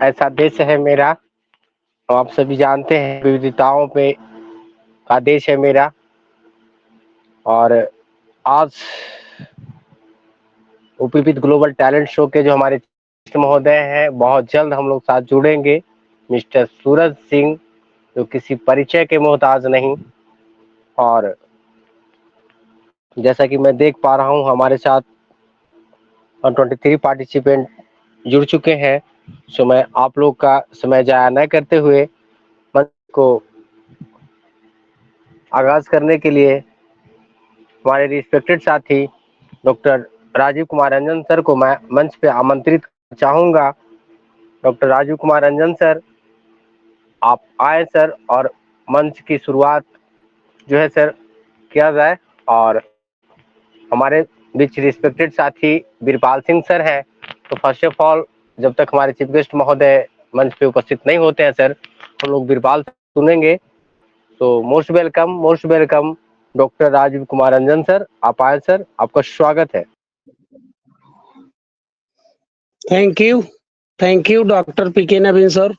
ऐसा देश है मेरा, तो आप सभी जानते हैं विविधताओं पे का देश है मेरा। और आज ओपीपी ग्लोबल टैलेंट शो के जो हमारे महोदय हैं, बहुत जल्द हम लोग साथ जुड़ेंगे। मिस्टर सूरज सिंह, जो किसी परिचय के मोहताज नहीं। और जैसा कि मैं देख पा रहा हूँ, हमारे साथ 123 पार्टिसिपेंट जुड़ चुके हैं। सो मैं आप लोग का समय जाया न करते हुए मंच को आगाज करने के लिए हमारे रिस्पेक्टेड साथी डॉक्टर राजीव कुमार रंजन सर को मैं मंच पे आमंत्रित चाहूँगा। डॉक्टर राजीव कुमार रंजन सर, आप आए सर, और मंच की शुरुआत जो है सर किया जाए। और हमारे बीच रिस्पेक्टेड साथी बीरपाल सिंह सर हैं। तो फर्स्ट ऑफ ऑल, जब तक हमारे चीफ गेस्ट महोदय मंच पे उपस्थित नहीं होते हैं सर, हम लोग बीरपाल सुनेंगे। तो most welcome doctor Rajeev Kumar Ranjan sir, आप आए सर, आपका स्वागत है। Thank you doctor PK Naveen sir,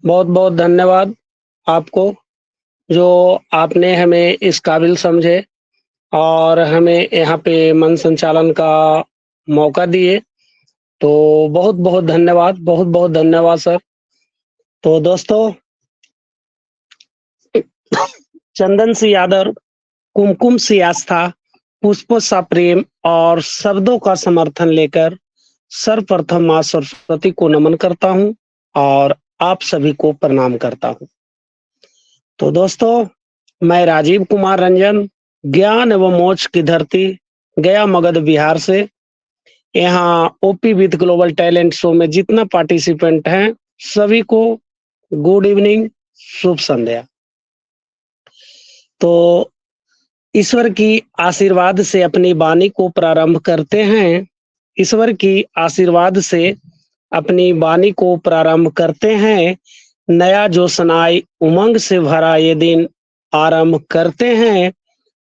बहुत बहुत धन्यवाद आपको, जो आपने हमें इस काबिल समझे और हमें यहाँ पे मंच संचालन का मौका दिए। तो बहुत बहुत धन्यवाद सर। तो दोस्तों, चंदन सी आदर, कुमकुम सी आस्था, पुष्पों सा प्रेम और शब्दों का समर्थन लेकर सर्वप्रथम माँ सरस्वती को नमन करता हूँ और आप सभी को प्रणाम करता हूँ। तो दोस्तों, मैं राजीव कुमार रंजन, ज्ञान एवं मोक्ष की धरती गया मगध बिहार से, यहाँ OP with global talent show में जितना पार्टिसिपेंट हैं सभी को गुड इवनिंग, शुभ संध्या। तो ईश्वर की आशीर्वाद से अपनी वाणी को प्रारंभ करते हैं। ईश्वर की आशीर्वाद से अपनी वाणी को प्रारंभ करते हैं। नया जो सनाई उमंग से भरा ये दिन आरंभ करते हैं।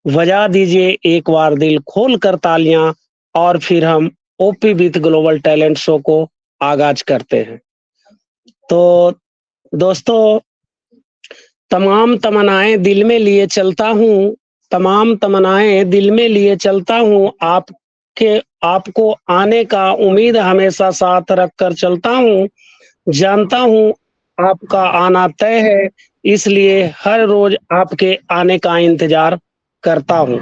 बजा दीजिए एक बार दिल खोल कर तालियां, और फिर हम OP with global talent show को आगाज करते हैं। तो दोस्तों, तमाम तमन्नाएं दिल में लिए चलता हूँ, तमाम तमन्नाएं दिल में लिए चलता हूँ, आपको आने का उम्मीद हमेशा साथ रख कर चलता हूँ। जानता हूँ आपका आना तय है, इसलिए हर रोज आपके आने का इंतजार करता हूँ।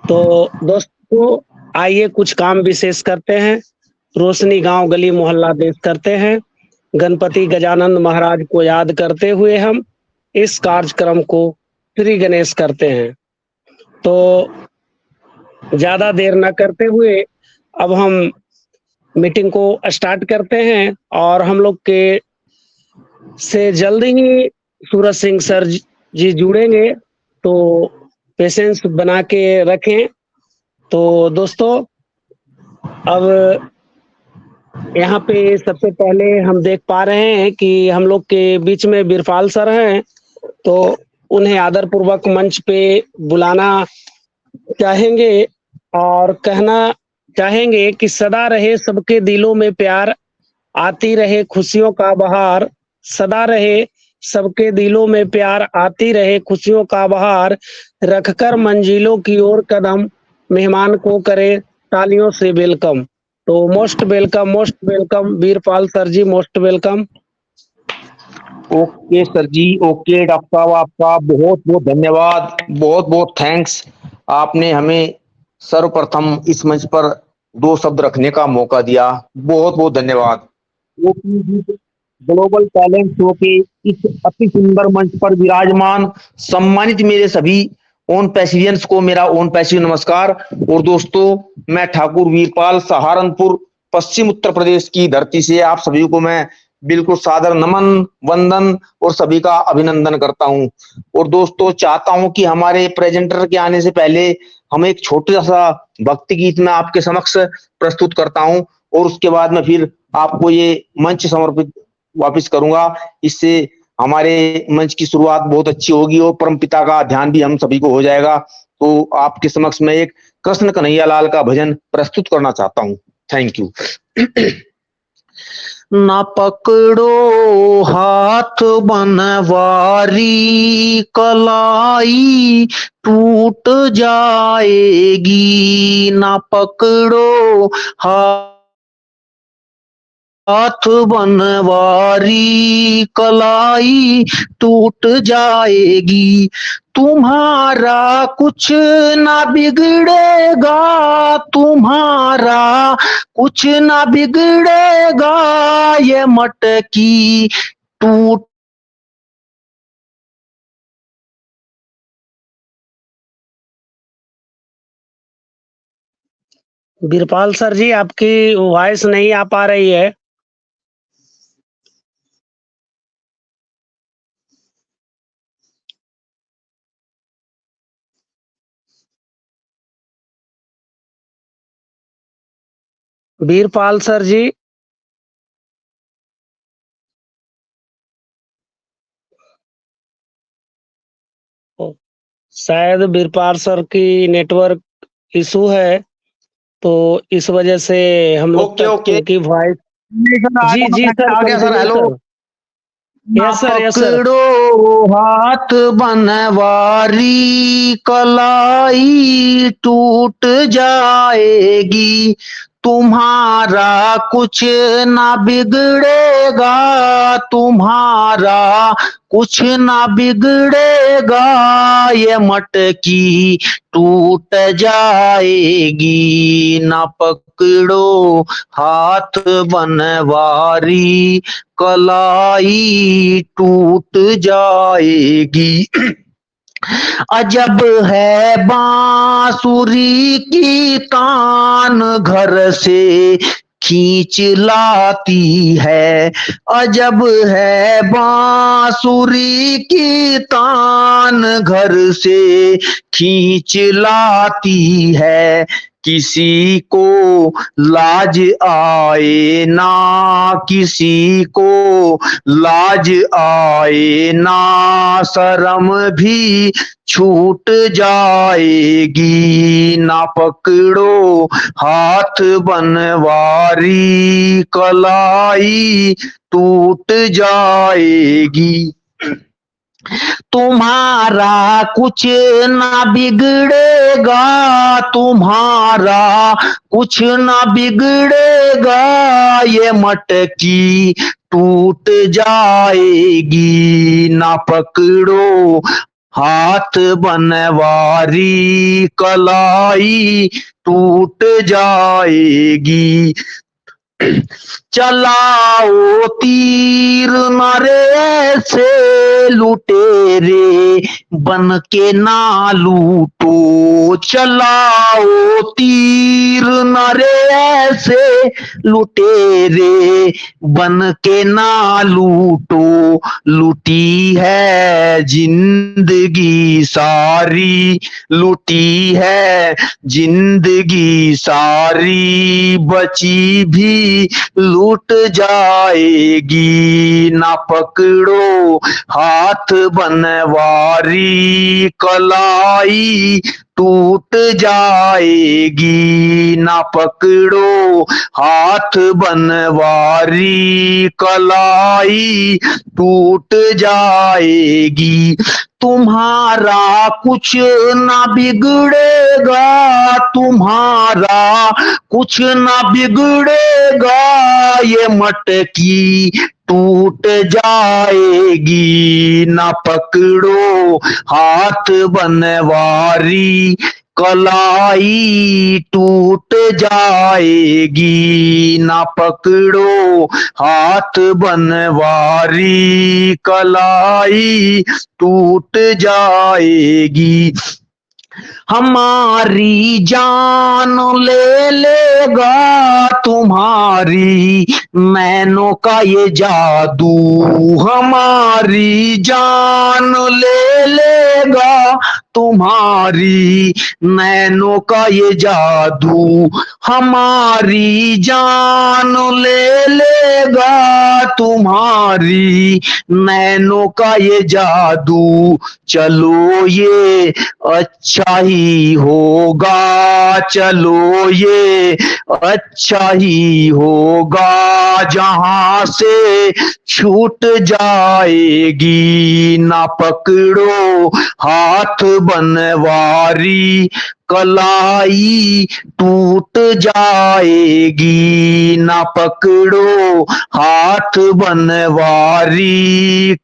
तो दोस्तों, आइए कुछ काम विशेष करते हैं। रोशनी गांव गली मोहल्ला देश करते हैं। गणपति गजानंद महाराज को याद करते हुए हम इस कार्यक्रम को श्री गणेश करते हैं। तो ज्यादा देर न करते हुए अब हम मीटिंग को स्टार्ट करते हैं, और हम लोग के से जल्दी ही सूरज सिंह सर जी जुड़ेंगे, तो पेशेंस बना के रखें। तो दोस्तों, अब यहाँ पे सबसे पहले हम देख पा रहे हैं कि हम लोग के बीच में बीरपाल सर हैं, तो उन्हें आदर पूर्वक मंच पे बुलाना चाहेंगे और कहना चाहेंगे कि सदा रहे सबके दिलों में प्यार, आती रहे खुशियों का बहार। सदा रहे सबके दिलों में प्यार, आती रहे खुशियों का बहार। रखकर मंजिलों की ओर कदम, मेहमान को करे तालियों से वेलकम। तो most welcome Birpal sir ji, most welcome. Okay sir जी, ओके डॉक्टर साहब, आपका बहुत बहुत धन्यवाद, बहुत बहुत थैंक्स। आपने हमें सर्वप्रथम इस मंच पर 2 शब्द रखने का मौका दिया, बहुत बहुत धन्यवाद। ग्लोबल टैलेंट शो के इस अति सुंदर मंच पर विराजमान सम्मानित मेरे सभी ओन पैसिवियंस को मेरा ओन पैसिव नमस्कार। और दोस्तों, मैं ठाकुर वीरपाल, सहारनपुर पश्चिम उत्तर प्रदेश की धरती से आप सभी को मैं बिल्कुल सादर नमन, वंदन और सभी का अभिनंदन करता हूं। और दोस्तों, चाहता हूं कि हमारे प्रेजेंटर के आने से पहले हम एक छोटा सा भक्ति गीत में आपके समक्ष प्रस्तुत करता हूं, और उसके बाद में फिर आपको ये मंच समर्पित वापस करूंगा। इससे हमारे मंच की शुरुआत बहुत अच्छी होगी और परमपिता का ध्यान भी हम सभी को हो जाएगा। तो आपके समक्ष में एक कृष्ण कन्हैया लाल का भजन प्रस्तुत करना चाहता हूं। Thank you. ना पकड़ो हाथ बनवारी, कलाई टूट जाएगी। ना पकड़ो हाथ बनवारी, कलाई टूट जाएगी। तुम्हारा कुछ ना बिगड़ेगा, तुम्हारा कुछ ना बिगड़ेगा, ये मटकी टूट बीरपाल सर जी, आपकी वॉइस नहीं आ पा रही है। बीरपाल सर जी, शायद बीरपाल सर की नेटवर्क इशू है, तो इस वजह से हम लोग ओके तक ओके उनकी वॉइस। जी जी सर, आ गया सर। Continue hello. सर। ना यस सर, यस सर। पकड़ो हाथ बनवारी, कलाई टूट जाएगी। तुम्हारा कुछ ना बिगड़ेगा, तुम्हारा कुछ ना बिगड़ेगा, ये मटकी टूट जाएगी। ना पकड़ो हाथ बनवारी, कलाई टूट जाएगी। अजब है बांसुरी की तान, घर से खींच लाती है। अजब है बांसुरी की तान, घर से खींच लाती है। किसी को लाज आए ना, किसी को लाज आए ना, शर्म भी छूट जाएगी। ना पकड़ो हाथ बनवारी, कलाई टूट जाएगी। तुम्हारा कुछ ना बिगड़ेगा, तुम्हारा कुछ ना बिगड़ेगा, ये मटकी टूट जाएगी। ना पकड़ो हाथ बनवारी, कलाई टूट जाएगी। चलाओ तीर मारे ऐसे, लुटेरे बन के ना लूटो। चलाओ तीर मारे ऐसे, लुटेरे बन के ना लूटो। लूटी है जिंदगी सारी, लूटी है जिंदगी सारी, बची भी लूट जाएगी। ना पकड़ो हाथ बनवारी, कलाई टूट जाएगी। ना पकड़ो हाथ बनवारी, कलाई टूट जाएगी। तुम्हारा कुछ ना बिगड़ेगा, तुम्हारा कुछ ना बिगड़ेगा, ये मटकी टूट जाएगी। ना पकड़ो हाथ बनवारी, कलाई टूट जाएगी। ना पकड़ो हाथ बनवारी, कलाई टूट जाएगी। हमारी जान ले लेगा, तुम्हारी नैनों का ये जादू। हमारी जान ले लेगा, तुम्हारी नैनों का ये जादू। हमारी जान ले लेगा, तुम्हारी नैनों का ये जादू। चलो ये अच्छा अच्छा ही होगा, चलो ये अच्छा ही होगा, जहां से छूट जाएगी ना पकड़ो हाथ बनवारी, कलाई टूट जाएगी ना पकड़ो हाथ बनवारी,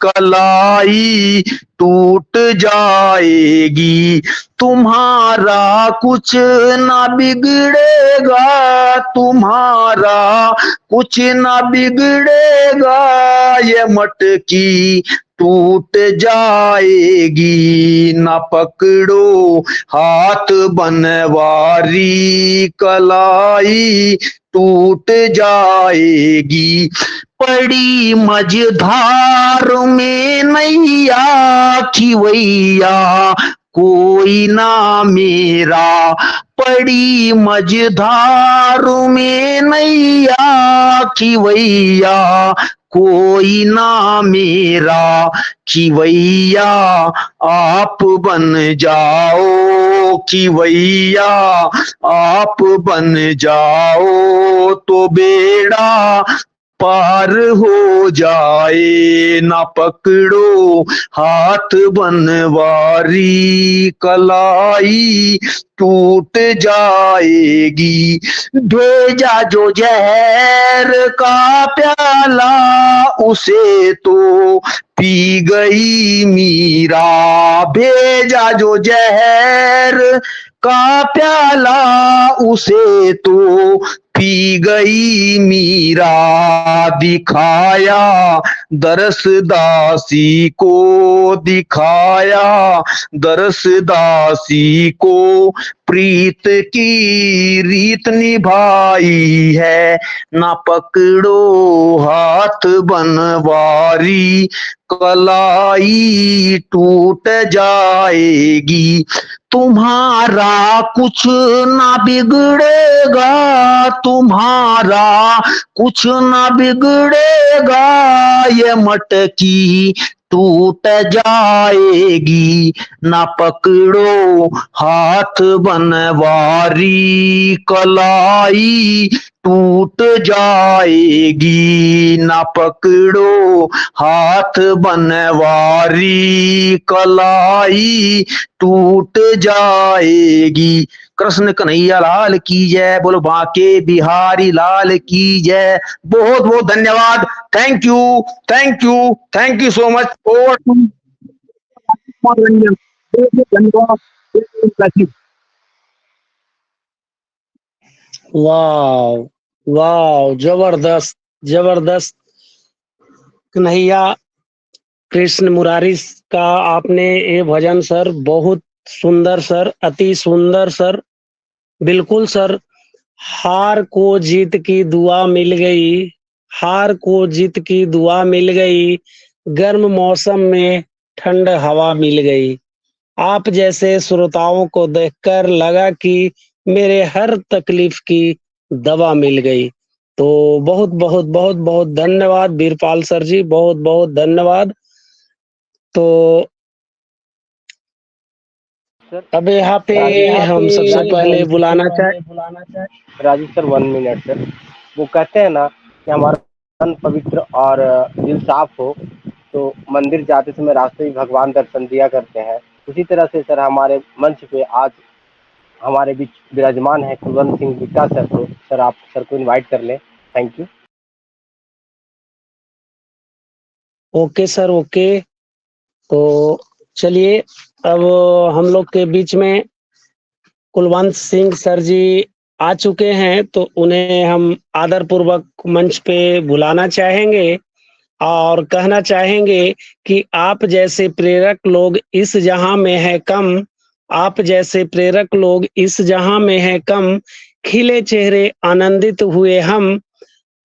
कलाई टूट जाएगी। तुम्हारा कुछ ना बिगड़ेगा, तुम्हारा कुछ ना बिगड़ेगा, ये मटकी टूट जाएगी ना पकड़ो हाथ बनवारी, कलाई टूट जाएगी। पड़ी मझधार में नैया खिवैया कोई ना मेरा, पड़ी मझधार में नैया खिवैया कोई ना मेरा, खिवैया आप बन जाओ, खिवैया आप बन जाओ, तो बेड़ा पार हो जाए ना पकड़ो हाथ बनवारी, कलाई टूट जाएगी। भेजा जो जहर का प्याला उसे तो पी गई मीरा, भेजा जो जहर का प्याला उसे तो पी गई मीरा, दिखाया दरस दासी को, दिखाया दरस दासी को, प्रीत की रीत निभाई है ना पकड़ो हाथ बनवारी, कलाई टूट जाएगी। तुम्हारा कुछ ना बिगड़ेगा, तुम्हारा कुछ ना बिगड़ेगा, ये मटकी टूट जाएगी ना पकड़ो हाथ बनवारी, कलाई टूट जाएगी ना पकड़ो हाथ बनवारी, कलाई टूट जाएगी। कृष्ण कन्हैया लाल की जय, बोलो बांके बिहारी लाल की जय। बहुत बहुत धन्यवाद। Thank you, thank you, thank you so much. Over to धन्यवाद। वाह वाह, जबरदस्त जबरदस्त। कन्हैया कृष्ण मुरारी का आपने ये भजन सर बहुत सुंदर सर, अति सुंदर सर। बिल्कुल सर, हार को जीत की दुआ मिल गई, हार को जीत की दुआ मिल गई, गर्म मौसम में ठंड हवा मिल गई। आप जैसे श्रोताओं को देखकर लगा कि मेरे हर तकलीफ की दवा मिल गई। तो बहुत बहुत बहुत बहुत धन्यवाद वीरपाल सर जी, बहुत बहुत धन्यवाद। तो सर अब यहाँ पे हम सबसे पहले बुलाना चाहे राजीव सर 1 मिनट सर। वो कहते हैं ना कि हमारा मन पवित्र और दिल साफ हो तो मंदिर जाते समय रास्ते में भगवान दर्शन दिया करते हैं। उसी तरह से सर हमारे मंच पे आज हमारे बीच विराजमान है कुलवंत सिंह बिट्टा सर, तो सर आप सर को इनवाइट कर लें। Thank you. Okay sir, okay. तो चलिए, अब हम लोग के बीच में कुलवंत सिंह सर जी आ चुके हैं, तो उन्हें हम आदर पूर्वक मंच पे बुलाना चाहेंगे और कहना चाहेंगे कि आप जैसे प्रेरक लोग इस जहां में है कम, आप जैसे प्रेरक लोग इस जहां में है कम, खिले चेहरे आनंदित हुए हम,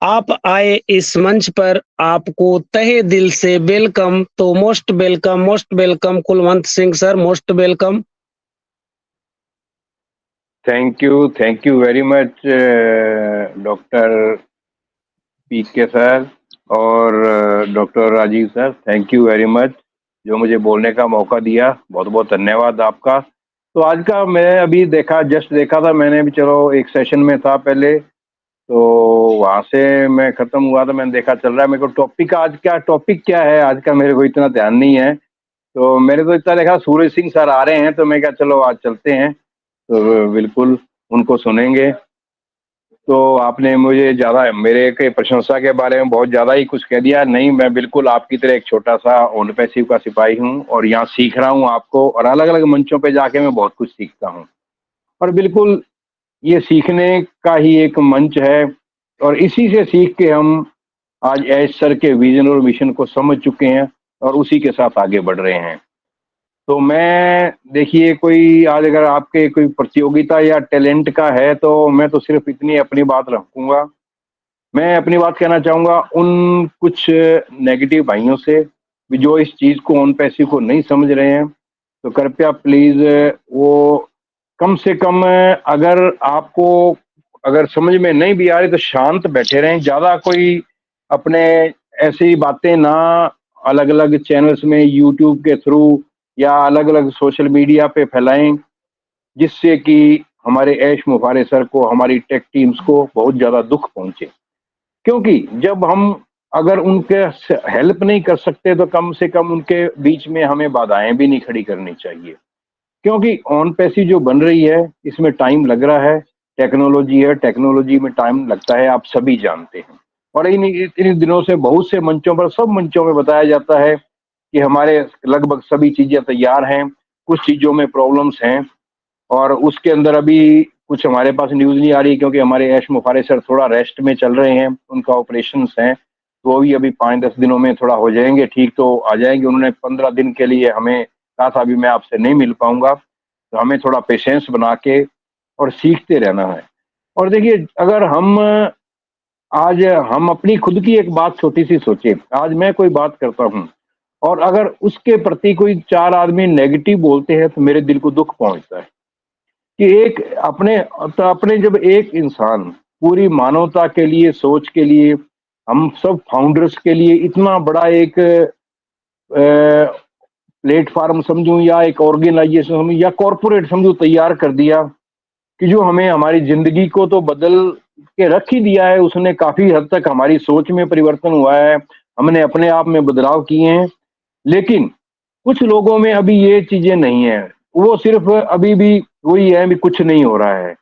आप आए इस मंच पर, आपको तहे दिल से वेलकम। तो most welcome Kulwant Singh sir, most welcome. Thank you very much doctor PK sir और doctor Rajeev sir, thank you very much जो मुझे बोलने का मौका दिया। बहुत बहुत धन्यवाद आपका। तो आज का मैं अभी जस्ट देखा था मैंने भी, चलो एक सेशन में था पहले, तो वहां से मैं खत्म हुआ तो मैंने देखा चल रहा है। मेरे को टॉपिक क्या है आज का मेरे को इतना ध्यान नहीं है, तो मेरे को इतना देखा सूरज सिंह सर आ रहे हैं, तो मैं क्या चलो आज चलते हैं, तो बिल्कुल उनको सुनेंगे। तो आपने मुझे ज़्यादा मेरे के प्रशंसा के बारे में बहुत ज़्यादा ही कुछ कह दिया। नहीं, मैं बिल्कुल आपकी तरह एक छोटा सा ओन पैसिव का सिपाही हूँ और यहाँ सीख रहा हूँ आपको, और अलग अलग मंचों पे जाके मैं बहुत कुछ सीखता हूँ। और बिल्कुल ये सीखने का ही एक मंच है, और इसी से सीख के हम आज एस सर के विजन और मिशन को समझ चुके हैं और उसी के साथ आगे बढ़ रहे हैं। तो मैं देखिए, कोई आज अगर आपके कोई प्रतियोगिता या टैलेंट का है, तो मैं तो सिर्फ इतनी अपनी बात रखूंगा। मैं अपनी बात कहना चाहूंगा उन कुछ नेगेटिव भाइयों से भी जो इस चीज को ऑन पैसिव को नहीं समझ रहे हैं, तो कृपया प्लीज वो कम से कम अगर आपको अगर समझ में नहीं भी आ रही तो शांत बैठे रहें, ज्यादा कोई अपने ऐसी बातें ना अलग अलग चैनल्स में यूट्यूब के थ्रू या अलग अलग सोशल मीडिया पे फैलाएं, जिससे कि हमारे ऐश मुफारे सर को, हमारी टेक टीम्स को बहुत ज्यादा दुख पहुंचे। क्योंकि जब हम अगर उनके हेल्प नहीं कर सकते तो कम से कम उनके बीच में हमें बाधाएं भी नहीं खड़ी करनी चाहिए। क्योंकि ऑन पैसिव जो बन रही है इसमें टाइम लग रहा है, टेक्नोलॉजी है, टेक्नोलॉजी में टाइम लगता है, आप सभी जानते हैं। और इन दिनों से बहुत से मंचों पर, सब मंचों में बताया जाता है कि हमारे लगभग सभी चीजें तैयार हैं, कुछ चीजों में प्रॉब्लम्स हैं, और उसके अंदर अभी कुछ हमारे पास न्यूज नहीं आ रही क्योंकि हमारे ऐश मुफारे सर थोड़ा रेस्ट में चल रहे हैं, उनका ऑपरेशंस हैं, तो वो भी अभी 5-10 दिनों में थोड़ा हो जाएंगे ठीक, तो आ जाएंगे। उन्होंने 15 दिन के लिए हमें कहा था अभी मैं आपसे नहीं मिल पाऊंगा, तो हमें थोड़ा पेशेंस बना के और सीखते रहना है। और देखिए, अगर आज हम अपनी खुद की एक बात छोटी सी सोचे, आज मैं कोई बात करता हूँ और अगर उसके प्रति कोई 4 आदमी नेगेटिव बोलते हैं तो मेरे दिल को दुख पहुंचता है कि एक अपने जब एक इंसान पूरी मानवता के लिए, सोच के लिए, हम सब फाउंडर्स के लिए इतना बड़ा एक प्लेटफॉर्म समझूं या एक ऑर्गेनाइजेशन समझूं या कॉरपोरेट समझूं तैयार कर दिया कि जो हमें हमारी जिंदगी को तो बदल के रख ही दिया है, उसने काफी हद तक हमारी सोच में परिवर्तन हुआ है, हमने अपने आप में बदलाव किए हैं। लेकिन कुछ लोगों में अभी ये चीजें नहीं है, वो सिर्फ अभी भी वही है, अभी कुछ नहीं हो रहा है,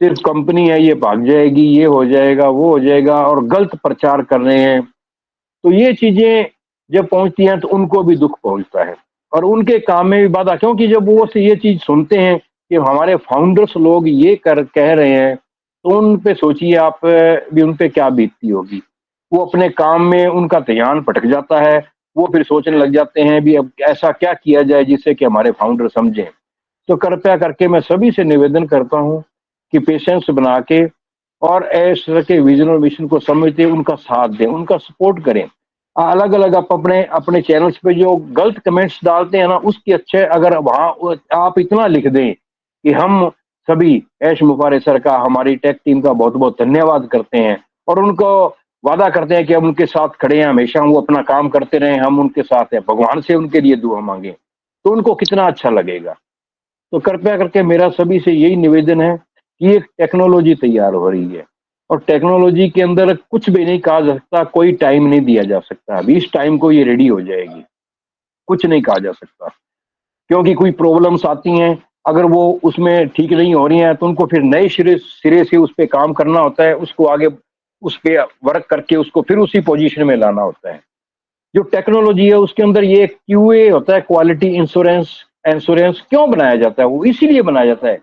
सिर्फ कंपनी है, ये भाग जाएगी, ये हो जाएगा, वो हो जाएगा, और गलत प्रचार कर रहे हैं। तो ये चीजें जब पहुंचती हैं तो उनको भी दुख पहुंचता है और उनके काम में भी बाधा, क्योंकि जब वो से ये चीज सुनते हैं कि हमारे फाउंडर्स लोग ये कह रहे हैं, तो उन पे सोचिए आप भी उन पे क्या बीतती होगी। वो अपने काम में उनका ध्यान भटक जाता है, वो फिर सोचने लग जाते हैं भी अब ऐसा क्या किया जाए जिससे कि हमारे फाउंडर समझें। तो कृपया करके मैं सभी से निवेदन करता हूं कि पेशेंस बना के और ऐसे के विजन और मिशन को समझते उनका साथ दें, उनका सपोर्ट करें। अलग अलग आप अपने अपने चैनल्स पे जो गलत कमेंट्स डालते हैं ना, उसके अच्छे अगर वहां आप इतना लिख दें कि हम सभी ऐश मुफारे सर का, हमारी टेक टीम का बहुत बहुत धन्यवाद करते हैं और उनको वादा करते हैं कि हम उनके साथ खड़े हैं, हमेशा वो अपना काम करते रहे, हम उनके साथ हैं, भगवान से उनके लिए दुआ मांगे, तो उनको कितना अच्छा लगेगा। तो कृपया करके मेरा सभी से यही निवेदन है कि एक टेक्नोलॉजी तैयार हो रही है और टेक्नोलॉजी के अंदर कुछ भी नहीं कहा जा सकता, कोई टाइम नहीं दिया जा सकता, अभी इस टाइम को ये रेडी हो जाएगी, कुछ नहीं कहा जा सकता। क्योंकि कोई प्रॉब्लम्स आती हैं, अगर वो उसमें ठीक नहीं हो रही हैं तो उनको फिर नए सिरे से उस पर काम करना होता है, उसको आगे उस पर वर्क करके उसको फिर उसी पोजीशन में लाना होता है। जो टेक्नोलॉजी है उसके अंदर ये QA होता है, क्वालिटी इंश्योरेंस क्यों बनाया जाता है? वो इसीलिए बनाया जाता है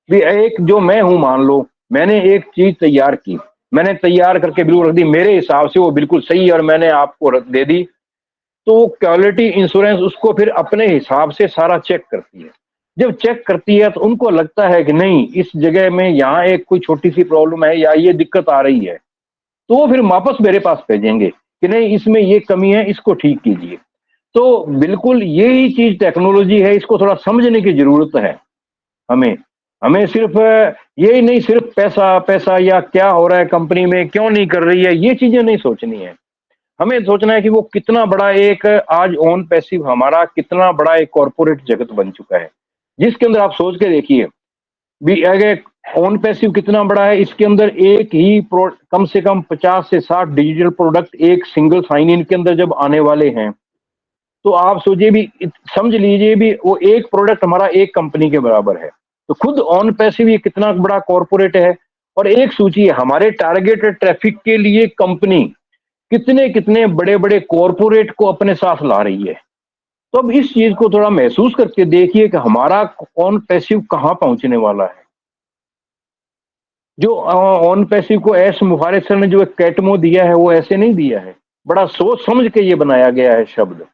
भी एक जो मैं हूं, मान लो मैंने एक चीज तैयार की, मैंने तैयार करके बिल्कुल रख दी, मेरे हिसाब से वो बिल्कुल सही है और मैंने आपको दे दी, तो क्वालिटी इंश्योरेंस उसको फिर अपने हिसाब से सारा चेक करती है। जब चेक करती है तो उनको लगता है कि नहीं, इस जगह में यहाँ एक कोई छोटी सी प्रॉब्लम है या ये दिक्कत आ रही है, तो वो फिर वापस मेरे पास भेजेंगे कि नहीं, इसमें ये कमी है, इसको ठीक कीजिए। तो बिल्कुल यही चीज टेक्नोलॉजी है, इसको थोड़ा समझने की जरूरत है हमें। हमें सिर्फ यही नहीं, सिर्फ पैसा पैसा या क्या हो रहा है कंपनी में, क्यों नहीं कर रही है, ये चीजें नहीं सोचनी है। हमें सोचना है कि वो कितना बड़ा एक आज ऑन पैसिव हमारा कितना बड़ा एक कॉर्पोरेट जगत बन चुका है, जिसके अंदर आप सोच के देखिए भी अगर ऑन पैसिव कितना बड़ा है, इसके अंदर एक ही कम से कम 50 से 60 डिजिटल प्रोडक्ट एक सिंगल साइन इन के अंदर जब आने वाले हैं, तो आप सोचिए भी, समझ लीजिए भी वो एक प्रोडक्ट हमारा एक कंपनी के बराबर है। तो खुद ऑन पैसिव ये कितना बड़ा कॉर्पोरेट है। और एक सोचिए हमारे टारगेटेड ट्रैफिक के लिए कंपनी कितने कितने बड़े बड़े कॉर्पोरेट को अपने साथ ला रही है। तो अब इस चीज को थोड़ा महसूस करके देखिए कि हमारा ऑन पैसिव कहां पहुंचने वाला है। जो ऑन पैसिव को एस मुफारिद सर ने जो एक कैटमो दिया है वो ऐसे नहीं दिया है, बड़ा सोच समझ के ये बनाया गया है शब्द,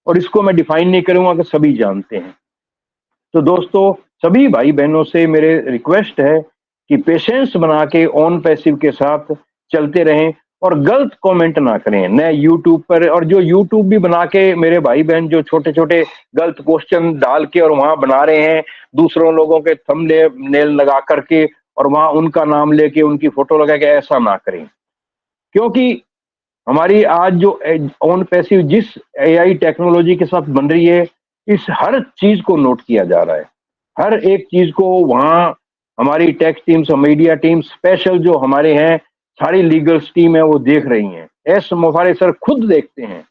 और इसको मैं डिफाइन नहीं करूंगा कि सभी जानते हैं। तो दोस्तों सभी भाई बहनों से मेरे रिक्वेस्ट है कि पेशेंस बना के ऑन पैसिव के साथ चलते रहें और गलत कमेंट ना करें न यूट्यूब पर। और जो यूट्यूब भी बना के मेरे भाई बहन जो छोटे छोटे गलत क्वेश्चन डाल के और वहां बना रहे हैं दूसरों लोगों के थंबनेल लगा करके और वहां उनका नाम लेके उनकी फोटो लगा के, ऐसा ना करें। क्योंकि हमारी आज जो ऑन पैसिव जिस एआई टेक्नोलॉजी के साथ बन रही है, इस हर चीज को नोट किया जा रहा है, हर एक चीज को वहां हमारी tech teams, media team, special जो हमारे हैं सारी लीगल टीम है वो देख रही हैं। एस मुफारिद सर खुद देखते हैं,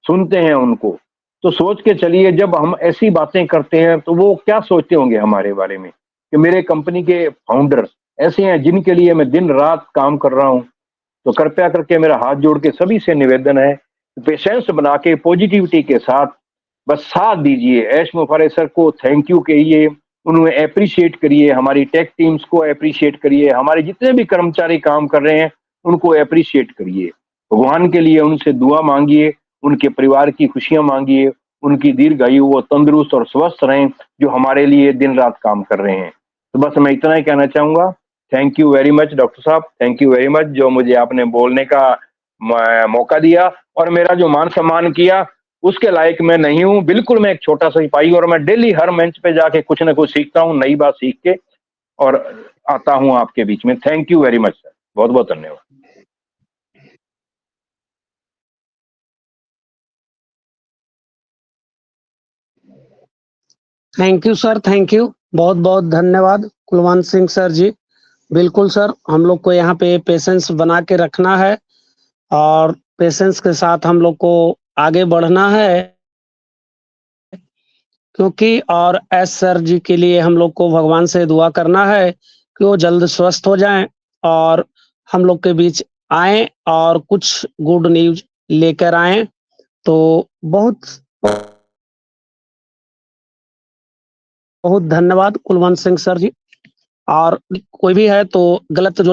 सुनते हैं उनको। तो सोच के चलिए जब हम ऐसी बातें करते हैं तो वो क्या सोचते होंगे हमारे बारे में कि मेरे कंपनी के फाउंडर ऐसे हैं जिनके लिए मैं दिन रात काम कर रहा हूं। तो कृपया करके मेरा हाथ जोड़ के सभी से निवेदन है, पेशेंस बना के पॉजिटिविटी के साथ बस साथ दीजिए। एश मुफारिद सर को थैंक यू कहिए, उन्हें अप्रिशिएट करिए, हमारी टेक टीम्स को अप्रिशिएट करिए, हमारे जितने भी कर्मचारी काम कर रहे हैं उनको अप्रिशिएट करिए। भगवान के लिए उनसे दुआ मांगिए, उनके परिवार की खुशियां मांगिए, उनकी दीर्घायु वो तंदुरुस्त और स्वस्थ रहें जो हमारे लिए दिन रात काम कर रहे हैं। तो बस मैं इतना ही कहना चाहूंगा। Thank you very much doctor साहब, थैंक यू वेरी मच जो मुझे आपने बोलने का मौका दिया और मेरा जो मान सम्मान किया उसके लायक मैं नहीं हूं। बिल्कुल मैं एक छोटा सा सिपाही और मैं डेली हर मंच पे जाके कुछ ना कुछ सीखता हूं, नई बात सीख के और आता हूं आपके बीच में। Thank you very much sir, बहुत बहुत धन्यवाद। Thank you sir, thank you, बहुत बहुत धन्यवाद कुलवंत सिंह सर जी। बिल्कुल सर, हम लोग को यहाँ पे पेशेंस बना के रखना है और पेशेंस के साथ हम लोग को आगे बढ़ना है, क्योंकि और एस सर जी के लिए हम लोग को भगवान से दुआ करना है कि वो जल्द स्वस्थ हो जाएं और हम लोग के बीच आए और कुछ गुड न्यूज लेकर आए। तो बहुत बहुत धन्यवाद कुलवंत सिंह सर जी। और कोई भी है तो गलत जो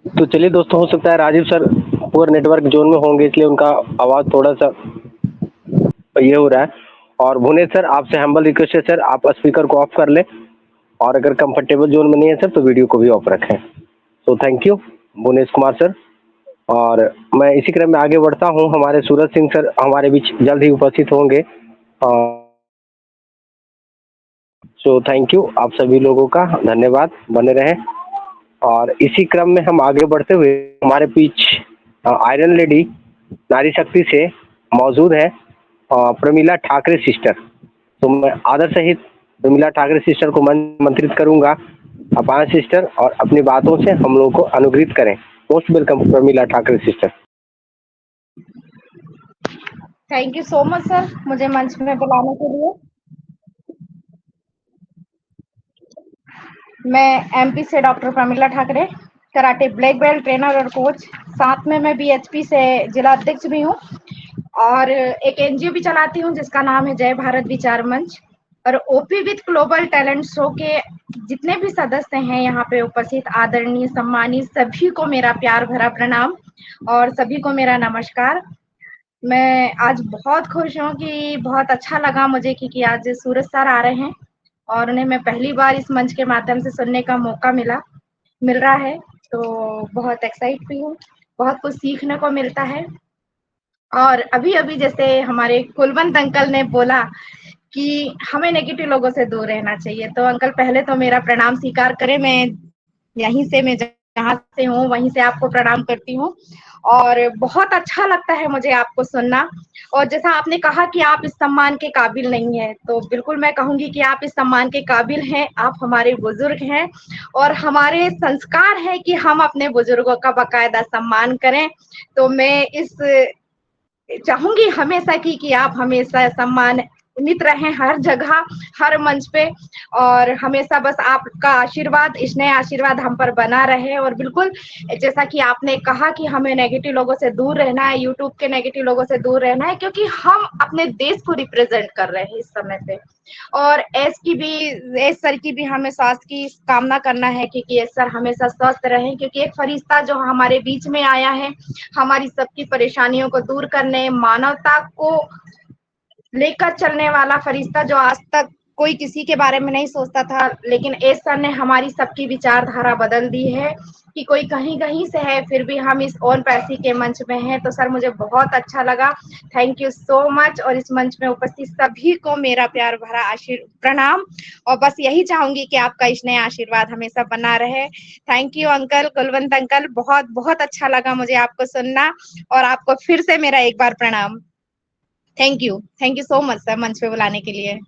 तो चलिए दोस्तों, हो सकता है राजीव सर पूरे नेटवर्क जोन में होंगे इसलिए उनका आवाज़ थोड़ा सा ये हो रहा है। और भुवनेश सर आपसे हम्बल रिक्वेस्ट है सर, आप स्पीकर को ऑफ कर लें और अगर कंफर्टेबल जोन में नहीं है सर तो वीडियो को भी ऑफ रखें। तो thank you Bhuvnesh Kumar sir. और मैं इसी क्रम में आगे बढ़ता हूं, हमारे सूरज सिंह सर हमारे बीच जल्द ही उपस्थित होंगे। सो थैंक यू आप सभी लोगों का, धन्यवाद, बने रहें। और इसी क्रम में हम आगे बढ़ते हुए हमारे बीच आयरन लेडी नारी शक्ति से मौजूद है प्रमीला ठाकरे सिस्टर। तो मैं आदर सहित प्रमीला ठाकरे सिस्टर को मंत्रित करूंगा, आप आए सिस्टर और अपनी बातों से हम लोगों को अनुग्रहित करें। Most welcome Pramila Thackeray sister. Thank you so much sir मुझे मंच में बुलाने के लिए। मैं एमपी से doctor Pramila Thackeray, karate black belt trainer और कोच, साथ में मैं बीएचपी से जिला अध्यक्ष भी हूँ और एक एनजीओ भी चलाती हूँ जिसका नाम है जय भारत विचार मंच। और OP with global talent show के जितने भी सदस्य हैं यहाँ पे उपस्थित आदरणीय सम्मानित सभी को मेरा प्यार भरा प्रणाम। और सभी को मेरा नमस्कार। मैं आज बहुत खुश हूँ कि बहुत अच्छा लगा मुझे कि आज सूरज सर आ रहे हैं और उन्हें मैं पहली बार इस मंच के माध्यम से सुनने का मौका मिल रहा है, तो बहुत एक्साइट भी हूँ, बहुत कुछ सीखने को मिलता है। और अभी-अभी जैसे हमारे कुलवंत अंकल ने बोला कि हमें नेगेटिव लोगों से दूर रहना चाहिए, तो अंकल पहले तो मेरा प्रणाम स्वीकार करें। मैं जहाँ से हूँ वहीं से आपको प्रणाम करती हूँ और बहुत अच्छा लगता है मुझे आपको सुनना। और जैसा आपने कहा कि आप इस सम्मान के काबिल नहीं हैं, तो बिल्कुल मैं कहूँगी कि आप इस सम्मान के काबिल हैं, आप हमारे बुजुर्ग हैं और हमारे संस्कार है कि हम अपने बुजुर्गों का बाकायदा सम्मान करें। तो मैं इस चाहूंगी हमेशा की कि आप हमेशा सम्मानित रहें हर जगह, हर मंच पे और हमेशा बस आपका आशीर्वाद, स्नेह आशीर्वाद हम पर बना रहे। और बिल्कुल जैसा कि आपने कहा कि हमें नेगेटिव लोगों से दूर रहना है, यूट्यूब के नेगेटिव लोगों से दूर रहना है, क्योंकि हम अपने देश को रिप्रेजेंट कर रहे हैं इस समय पे। और एस सर की भी हमें स्वास्थ्य की कामना करना है कि एस सर हमेशा स्वस्थ रहें, क्योंकि एक फरिश्ता जो हमारे बीच में आया है हमारी सबकी परेशानियों को दूर करने, मानवता को लेकर चलने वाला फरिश्ता जो आज तक कोई किसी के बारे में नहीं सोचता था, लेकिन एस सर ने हमारी सबकी विचारधारा बदल दी है कि कोई कहीं-कहीं से है फिर भी हम इस ओन पैसी के मंच में हैं। तो सर मुझे बहुत अच्छा लगा। थैंक यू सो मच और इस मंच में उपस्थित सभी को मेरा प्यार भरा प्रणाम और बस यही चाहूंगी कि आपका स्नेह आशीर्वाद हमेशा बना रहे। Thank you uncle, Kulwant uncle, बहुत अच्छा लगा मुझे आपको सुनना और आपको फिर से मेरा एक बार प्रणाम। Thank you so much sir मंच पे बुलाने के लिए।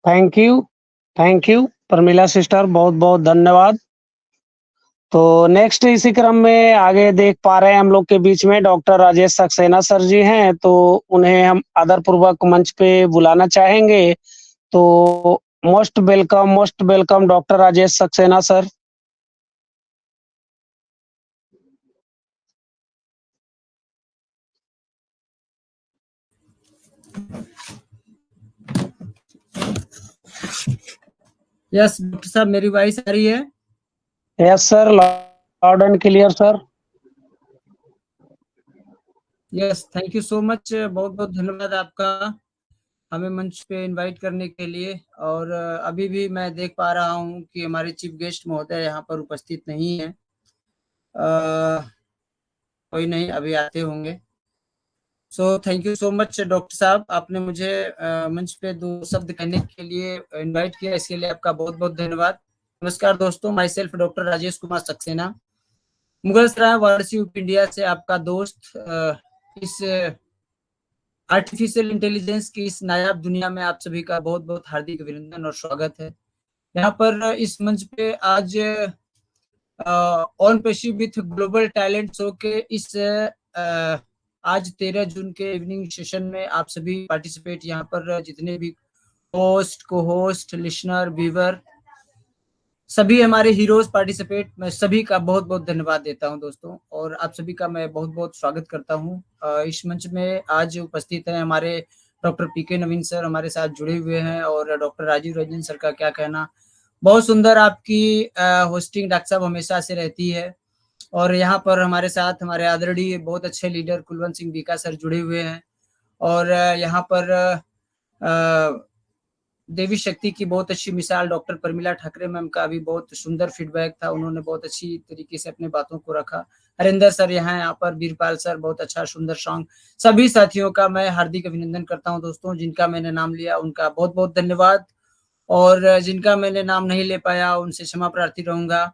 Thank you, thank you Pramila sister, बहुत बहुत धन्यवाद। तो नेक्स्ट इसी क्रम में आगे देख पा रहे हैं हम लोग के बीच में डॉक्टर राजेश सक्सेना सर जी हैं, तो उन्हें हम आदरपूर्वक मंच पे बुलाना चाहेंगे। तो most welcome doctor Rajesh Saxena sir. Yes doctor साहब, मेरी वॉइस आ रही है? Yes sir, loud and clear sir. Yes, thank you so much, बहुत बहुत धन्यवाद आपका हमें मंच पे इनवाइट करने के लिए। और अभी भी मैं देख पा रहा हूँ कि हमारे चीफ गेस्ट महोदय यहाँ पर उपस्थित नहीं है। कोई नहीं, अभी आते होंगे। So thank you so much doctor साहब, आपने मुझे मंच पे 2 शब्द कहने के लिए इनवाइट किया, इसके लिए आपका बहुत बहुत धन्यवाद। नमस्कार दोस्तों, my self doctor Rajesh Kumar Saxena, Mughal Sarai Varanasi UP India से आपका दोस्त। इस आर्टिफिशियल इंटेलिजेंस की इस नायाब दुनिया में आप सभी का बहुत बहुत हार्दिक अभिनंदन और स्वागत है। यहाँ पर इस मंच पे आज ऑन पेशी विथ ग्लोबल टैलेंट शो के इस आज 13 जून के इवनिंग सेशन में आप सभी पार्टिसिपेट, यहाँ पर जितने भी host, co host, listener, viewer, सभी हमारे हीरोज पार्टिसिपेट, मैं सभी का बहुत बहुत धन्यवाद देता हूं दोस्तों, और आप सभी का मैं बहुत बहुत स्वागत करता हूं। इस मंच में आज उपस्थित हैं हमारे डॉक्टर पीके नवीन सर, हमारे साथ जुड़े हुए हैं, और डॉक्टर राजीव रंजन सर का क्या कहना, बहुत सुंदर आपकी होस्टिंग डॉक्टर साहब हमेशा से रहती है। और यहाँ पर हमारे साथ हमारे आदरणीय बहुत अच्छे लीडर कुलवंत सिंह बीका सर जुड़े हुए हैं, और यहाँ पर देवी शक्ति की बहुत अच्छी मिसाल डॉक्टर प्रमिला ठाकरे मैम का भी बहुत सुंदर फीडबैक था, उन्होंने बहुत अच्छी तरीके से अपने बातों को रखा। हरिंदर सर यहाँ पर, वीरपाल सर, बहुत अच्छा सुंदर सॉन्ग। सभी साथियों का मैं हार्दिक अभिनंदन करता हूँ दोस्तों, जिनका मैंने नाम लिया उनका बहुत बहुत धन्यवाद, और जिनका मैंने नाम नहीं ले पाया उनसे क्षमा प्रार्थी रहूंगा।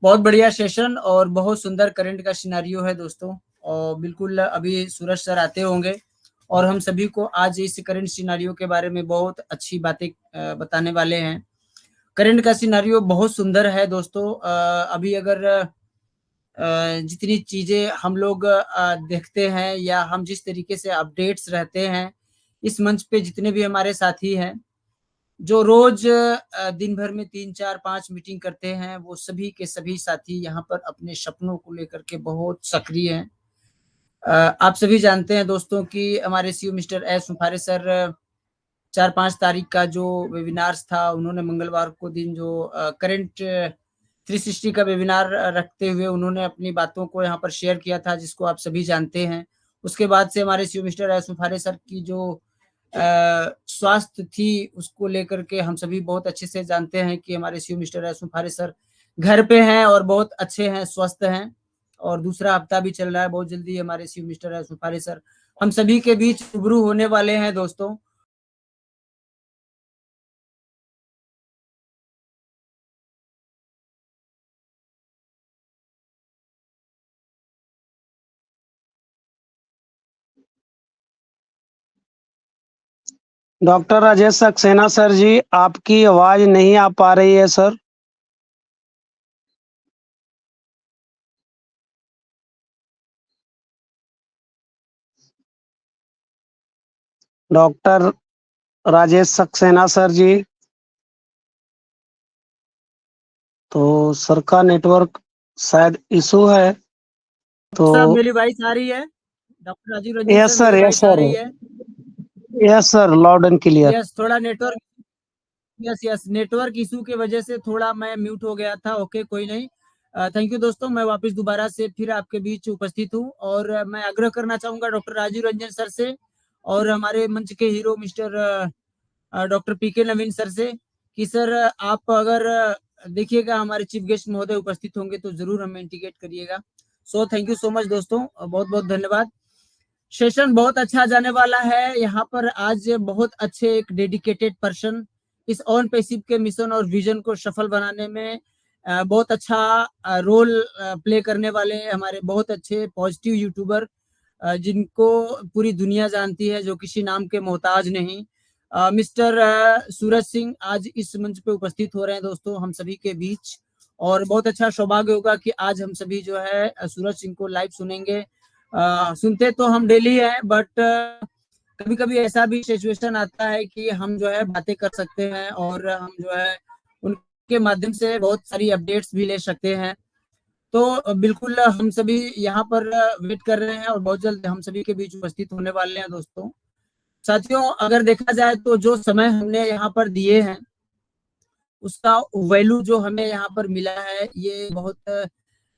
बहुत बढ़िया सेशन और बहुत सुंदर करंट का सिनेरियो है दोस्तों, और बिल्कुल अभी सूरज सर आते होंगे और हम सभी को आज इस करंट सिनेरियो के बारे में बहुत अच्छी बातें बताने वाले हैं। करंट का सिनेरियो बहुत सुंदर है दोस्तों। अभी अगर जितनी चीजें हम लोग देखते हैं या हम जिस तरीके से अपडेट्स रहते हैं, इस मंच पे जितने भी हमारे साथी हैं, जो रोज दिन भर में 3, 4, 5 मीटिंग करते हैं, वो सभी के सभी साथी यहाँ पर अपने सपनों को लेकर के बहुत सक्रिय हैं। आप सभी जानते हैं दोस्तों कि हमारे सीईओ मिस्टर एस मुफारे सर 4-5 तारीख का जो वेबिनार्स था, उन्होंने मंगलवार को दिन जो करंट 360 का वेबिनार रखते हुए उन्होंने अपनी बातों को यहाँ पर शेयर किया था, जिसको आप सभी जानते हैं। उसके बाद से हमारे सीईओ मिस्टर एस मुफारे सर की जो स्वास्थ्य थी, उसको लेकर के हम सभी बहुत अच्छे से जानते हैं कि हमारे सीईओ मिस्टर एस मुफारे सर घर पे हैं और बहुत अच्छे हैं, स्वस्थ हैं, और दूसरा हफ्ता भी चल रहा है। बहुत जल्दी हमारे सीईओ मिस्टर एस मुफारे सर हम सभी के बीच रूबरू होने वाले हैं दोस्तों। डॉक्टर राजेश सक्सेना सर जी, आपकी आवाज नहीं आ पा रही है सर। डॉक्टर राजेश सक्सेना सर जी, तो सर का नेटवर्क शायद इशू है। तो सब मेरी वॉइस आ रही है? Doctor Rajeev Ranjan yes sir, sir, मेरी यस वॉइस आ सर, रही है? Yes sir, loud and clear. Yes, थोड़ा नेटवर्क, यस नेटवर्क इशू की वजह से थोड़ा मैं म्यूट हो गया था। ओके, कोई नहीं। थैंक यू दोस्तों, मैं वापस दोबारा से फिर आपके बीच उपस्थित हूँ, और मैं आग्रह करना चाहूंगा डॉक्टर राजीव रंजन सर से और हमारे मंच के hero mister doctor PK Naveen sir से कि सर आप अगर देखिएगा हमारे चीफ गेस्ट महोदय उपस्थित होंगे तो जरूर हमें इंडिकेट करिएगा। So thank you so much दोस्तों, बहुत बहुत धन्यवाद। सेशन बहुत अच्छा जाने वाला है। यहाँ पर आज बहुत अच्छे एक डेडिकेटेड पर्सन इस ऑन पैसिव के मिशन और विजन को सफल बनाने में बहुत अच्छा रोल प्ले करने वाले हमारे बहुत अच्छे पॉजिटिव यूट्यूबर, जिनको पूरी दुनिया जानती है, जो किसी नाम के मोहताज नहीं, मिस्टर सूरज सिंह आज इस मंच पे उपस्थित हो रहे हैं दोस्तों हम सभी के बीच, और बहुत अच्छा सौभाग्य होगा कि आज हम सभी जो है सूरज सिंह को लाइव सुनेंगे। सुनते तो हम डेली है, बट कभी कभी ऐसा भी सिचुएशन आता है कि हम जो है बातें कर सकते हैं और हम जो है उनके माध्यम से बहुत सारी अपडेट्स भी ले सकते हैं। तो बिल्कुल हम सभी यहाँ पर वेट कर रहे हैं और बहुत जल्द हम सभी के बीच उपस्थित होने वाले हैं दोस्तों। साथियों, अगर देखा जाए तो जो समय हमने यहाँ पर दिए हैं उसका वैल्यू जो हमें यहाँ पर मिला है, ये बहुत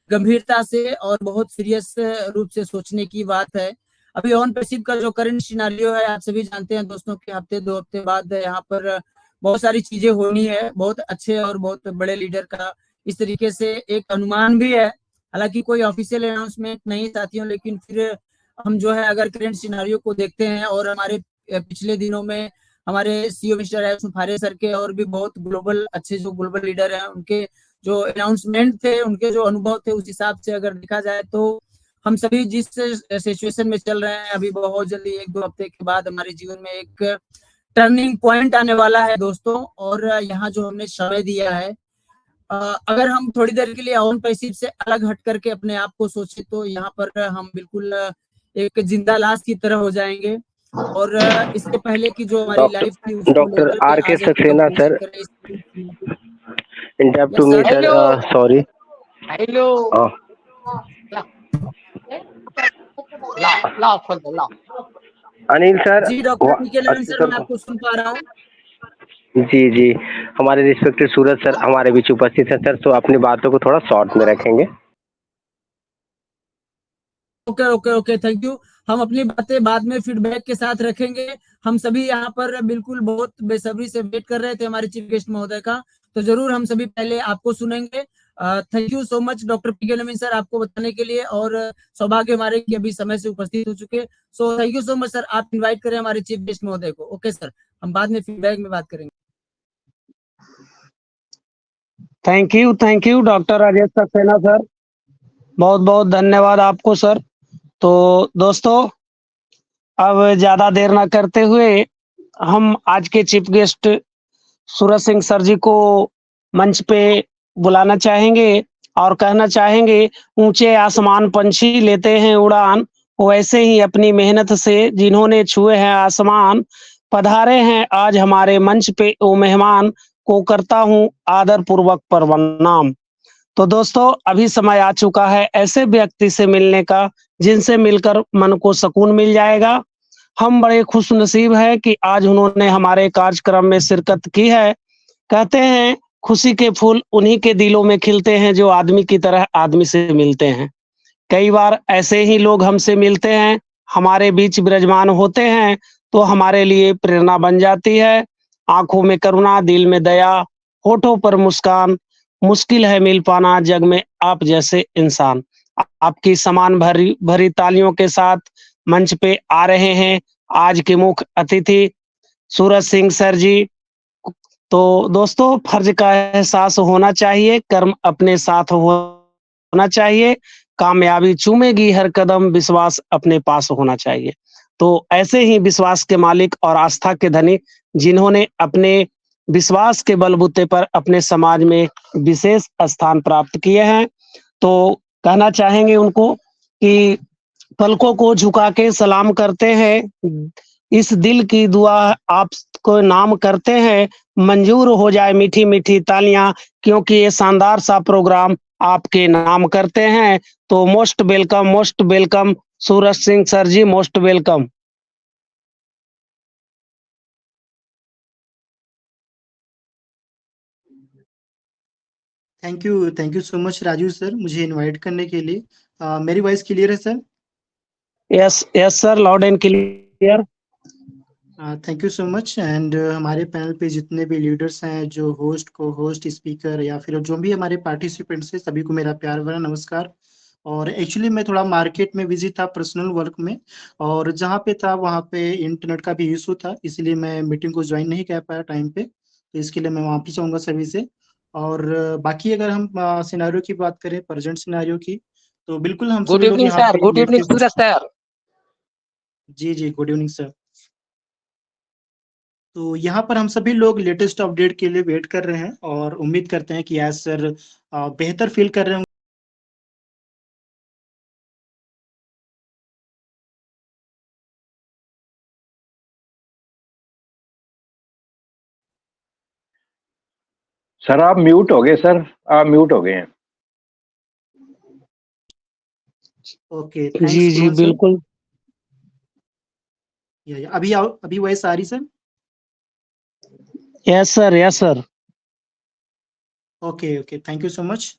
गंभीरता से और बहुत सीरियस रूप से सोचने की बात है। अभी ऑन पैसिव का जो करंट सिनारियो है, आप सभी जानते हैं दोस्तों कि हफ्ते 2 हफ्ते बाद यहाँ पर बहुत सारी चीजें होनी है। बहुत अच्छे और बहुत बड़े लीडर का इस तरीके से एक अनुमान भी है, हालांकि कोई ऑफिशियल अनाउंसमेंट नहीं साथियों, लेकिन फिर हम जो है अगर करंट सिनारियो को देखते हैं और हमारे पिछले दिनों में हमारे सीईओ मिस्टर एस मुफारे सर के और भी बहुत ग्लोबल अच्छे जो ग्लोबल लीडर हैं, उनके जो अनाउंसमेंट थे, उनके जो अनुभव थे, उस हिसाब से अगर देखा जाए तो हम सभी जिस सिचुएशन में चल रहे हैं, अभी बहुत जल्दी 1-2 हफ्ते के बाद हमारे जीवन में एक टर्निंग पॉइंट आने वाला है दोस्तों। और यहाँ जो हमने समय दिया है, अगर हम थोड़ी देर के लिए ऑन पैसिव से अलग हट करके अपने आप को सोचे तो यहाँ पर हम बिल्कुल एक जिंदा लाश की तरह हो जाएंगे। और इससे पहले की जो हमारी लाइफ थी उसको डॉक्टर लेकर के आर के आज एक सक्सेना कंक्लूजन सर, करें। Interrupt Yes, to me sir. Sir, sorry. Hello. Anil sir, ji doctor PK Naveen अच्छे सर, मैं सर, आपको सुन पा रहा हूँ। जी जी, हमारे रिस्पेक्टेड सूरज सर हमारे बीच उपस्थित है सर, तो अपनी बातों को थोड़ा शॉर्ट में रखेंगे। Okay okay okay, thank you. हम अपनी बातें बाद में फीडबैक के साथ रखेंगे। हम सभी यहाँ पर बिल्कुल बहुत बेसब्री से वेट कर रहे थे हमारे चीफ गेस्ट महोदय का, तो जरूर हम सभी पहले आपको सुनेंगे। Thank you so much doctor PK Naveen sir, आपको बताने के लिए, और सौभाग्य हमारे कि अभी समय से उपस्थित हो चुके। So thank you so much sir, आप इनवाइट करें हमारे चीफ गेस्ट महोदय को। ओके सर, हम बाद में फीडबैक में बात करेंगे। Thank you doctor Rajesh Saxena sir, बहुत बहुत धन्यवाद आपको सर। तो दोस्तों, अब ज्यादा देर ना करते हुए हम आज के चीफ गेस्ट सूरज सिंह सर जी को मंच पे बुलाना चाहेंगे और कहना चाहेंगे, ऊंचे आसमान पंछी लेते हैं उड़ान, वैसे ही अपनी मेहनत से जिन्होंने छुए हैं आसमान, पधारे हैं आज हमारे मंच पे वो मेहमान को करता हूँ आदर पूर्वक प्रणाम। तो दोस्तों अभी समय आ चुका है ऐसे व्यक्ति से मिलने का जिनसे मिलकर मन को सुकून मिल जाएगा। हम बड़े खुशनसीब हैं कि आज उन्होंने हमारे कार्यक्रम में शिरकत की है। कहते हैं खुशी के फूल उन्हीं के दिलों में खिलते हैं जो आदमी की तरह आदमी से मिलते हैं। कई बार ऐसे ही लोग हमसे मिलते हैं, हमारे बीच विराजमान होते हैं तो हमारे लिए प्रेरणा बन जाती है। आंखों में करुणा, दिल में दया, होठों पर मुस्कान, मुश्किल है मिल पाना जग में आप जैसे इंसान। आपकी समान भरी भरी तालियों के साथ मंच पे आ रहे हैं आज के मुख्य अतिथि सूरज सिंह सर जी। तो दोस्तों फर्ज का एहसास होना चाहिए, कर्म अपने साथ होना चाहिए, कामयाबी चूमेगी हर कदम, विश्वास अपने पास होना चाहिए। तो ऐसे ही विश्वास के मालिक और आस्था के धनी जिन्होंने अपने विश्वास के बलबूते पर अपने समाज में विशेष स्थान प्राप्त किए हैं, तो कहना चाहेंगे उनको कि पलकों को झुका के सलाम करते हैं, इस दिल की दुआ आपको नाम करते हैं, मंजूर हो जाए मीठी मीठी तालियां क्योंकि ये शानदार सा प्रोग्राम आपके नाम करते हैं। तो most welcome Suraj Singh sir ji, most welcome. Thank you so much Raju sir मुझे इनवाइट करने के लिए। मेरी वॉइस क्लियर है sir? Yes yes sir, loud and clear. Thank you so much. And हमारे पैनल पे जितने भी लीडर्स हैं, जो होस्ट को होस्ट स्पीकर या फिर जो भी हमारे पार्टिसिपेंट्स हैं, सभी को मेरा प्यार भरा नमस्कार। और एक्चुअली मैं थोड़ा मार्केट में बिजी था पर्सनल वर्क में, और जहाँ पे था वहाँ पे इंटरनेट का भी इशू था, इसलिए मैं मीटिंग को ज्वाइन नहीं कर पाया टाइम पे। तो इसके लिए मैं माफी चाहूँगा सभी से। और बाकी अगर हम सिनारियो की बात करें, प्रेजेंट सिनारियो की, तो बिल्कुल हम गुड सभी लोग इवनिंग यहाँ सर, पे गुड इवनिंग लेटेस्ट। सूरज सर। जी जी, गुड इवनिंग सर। तो यहाँ पर हम सभी लोग लेटेस्ट अपडेट के लिए वेट कर रहे हैं और उम्मीद करते हैं कि आज सर बेहतर फील कर रहे होंगे। सर आप म्यूट हो गए, सर आप म्यूट हो गए हैं। ओके, जी थैंक्स जी सर। बिल्कुल। अभी वॉइस आ रही sir? Yes sir, yes sir. Okay okay, thank you so much.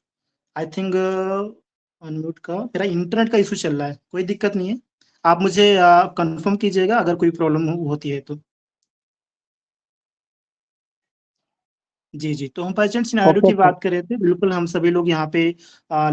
I think unmute का मेरा इंटरनेट का इशू चल रहा है, कोई दिक्कत नहीं है। आप मुझे कंफर्म कीजिएगा अगर कोई प्रॉब्लम होती है तो। जी जी, तो हम प्रेजेंट सिनेरियो ओके की सर। बात कर रहे थे। बिल्कुल हम सभी लोग यहाँ पे